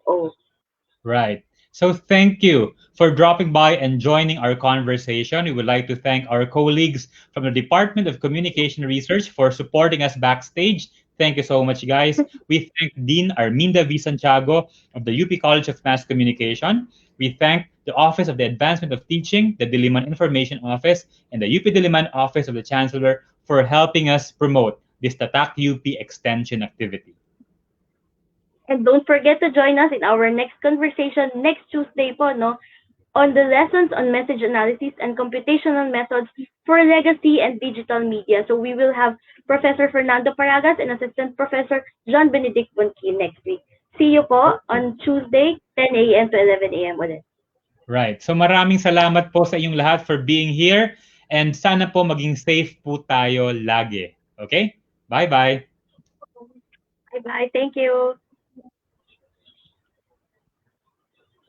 Speaker 2: Right. So thank you for dropping by and joining our conversation. We would like to thank our colleagues from the Department of Communication Research for supporting us backstage. Thank you so much, guys. We thank Dean Arminda V. Santiago of the UP College of Mass Communication. We thank the Office of the Advancement of Teaching, the Diliman Information Office, and the UP Diliman Office of the Chancellor for helping us promote this Tatak UP extension activity.
Speaker 4: And don't forget to join us in our next conversation next Tuesday po, no? On the lessons on message analysis and computational methods for legacy and digital media. So we will have Professor Fernando Paragas and Assistant Professor John Benedict Bunki next week. See you po on Tuesday, 10 a.m. to 11 a.m. ulit.
Speaker 2: Right. So maraming salamat po sa inyong lahat for being here. And sana po maging safe po tayo lagi. Okay? Bye-bye.
Speaker 4: Bye-bye. Thank you.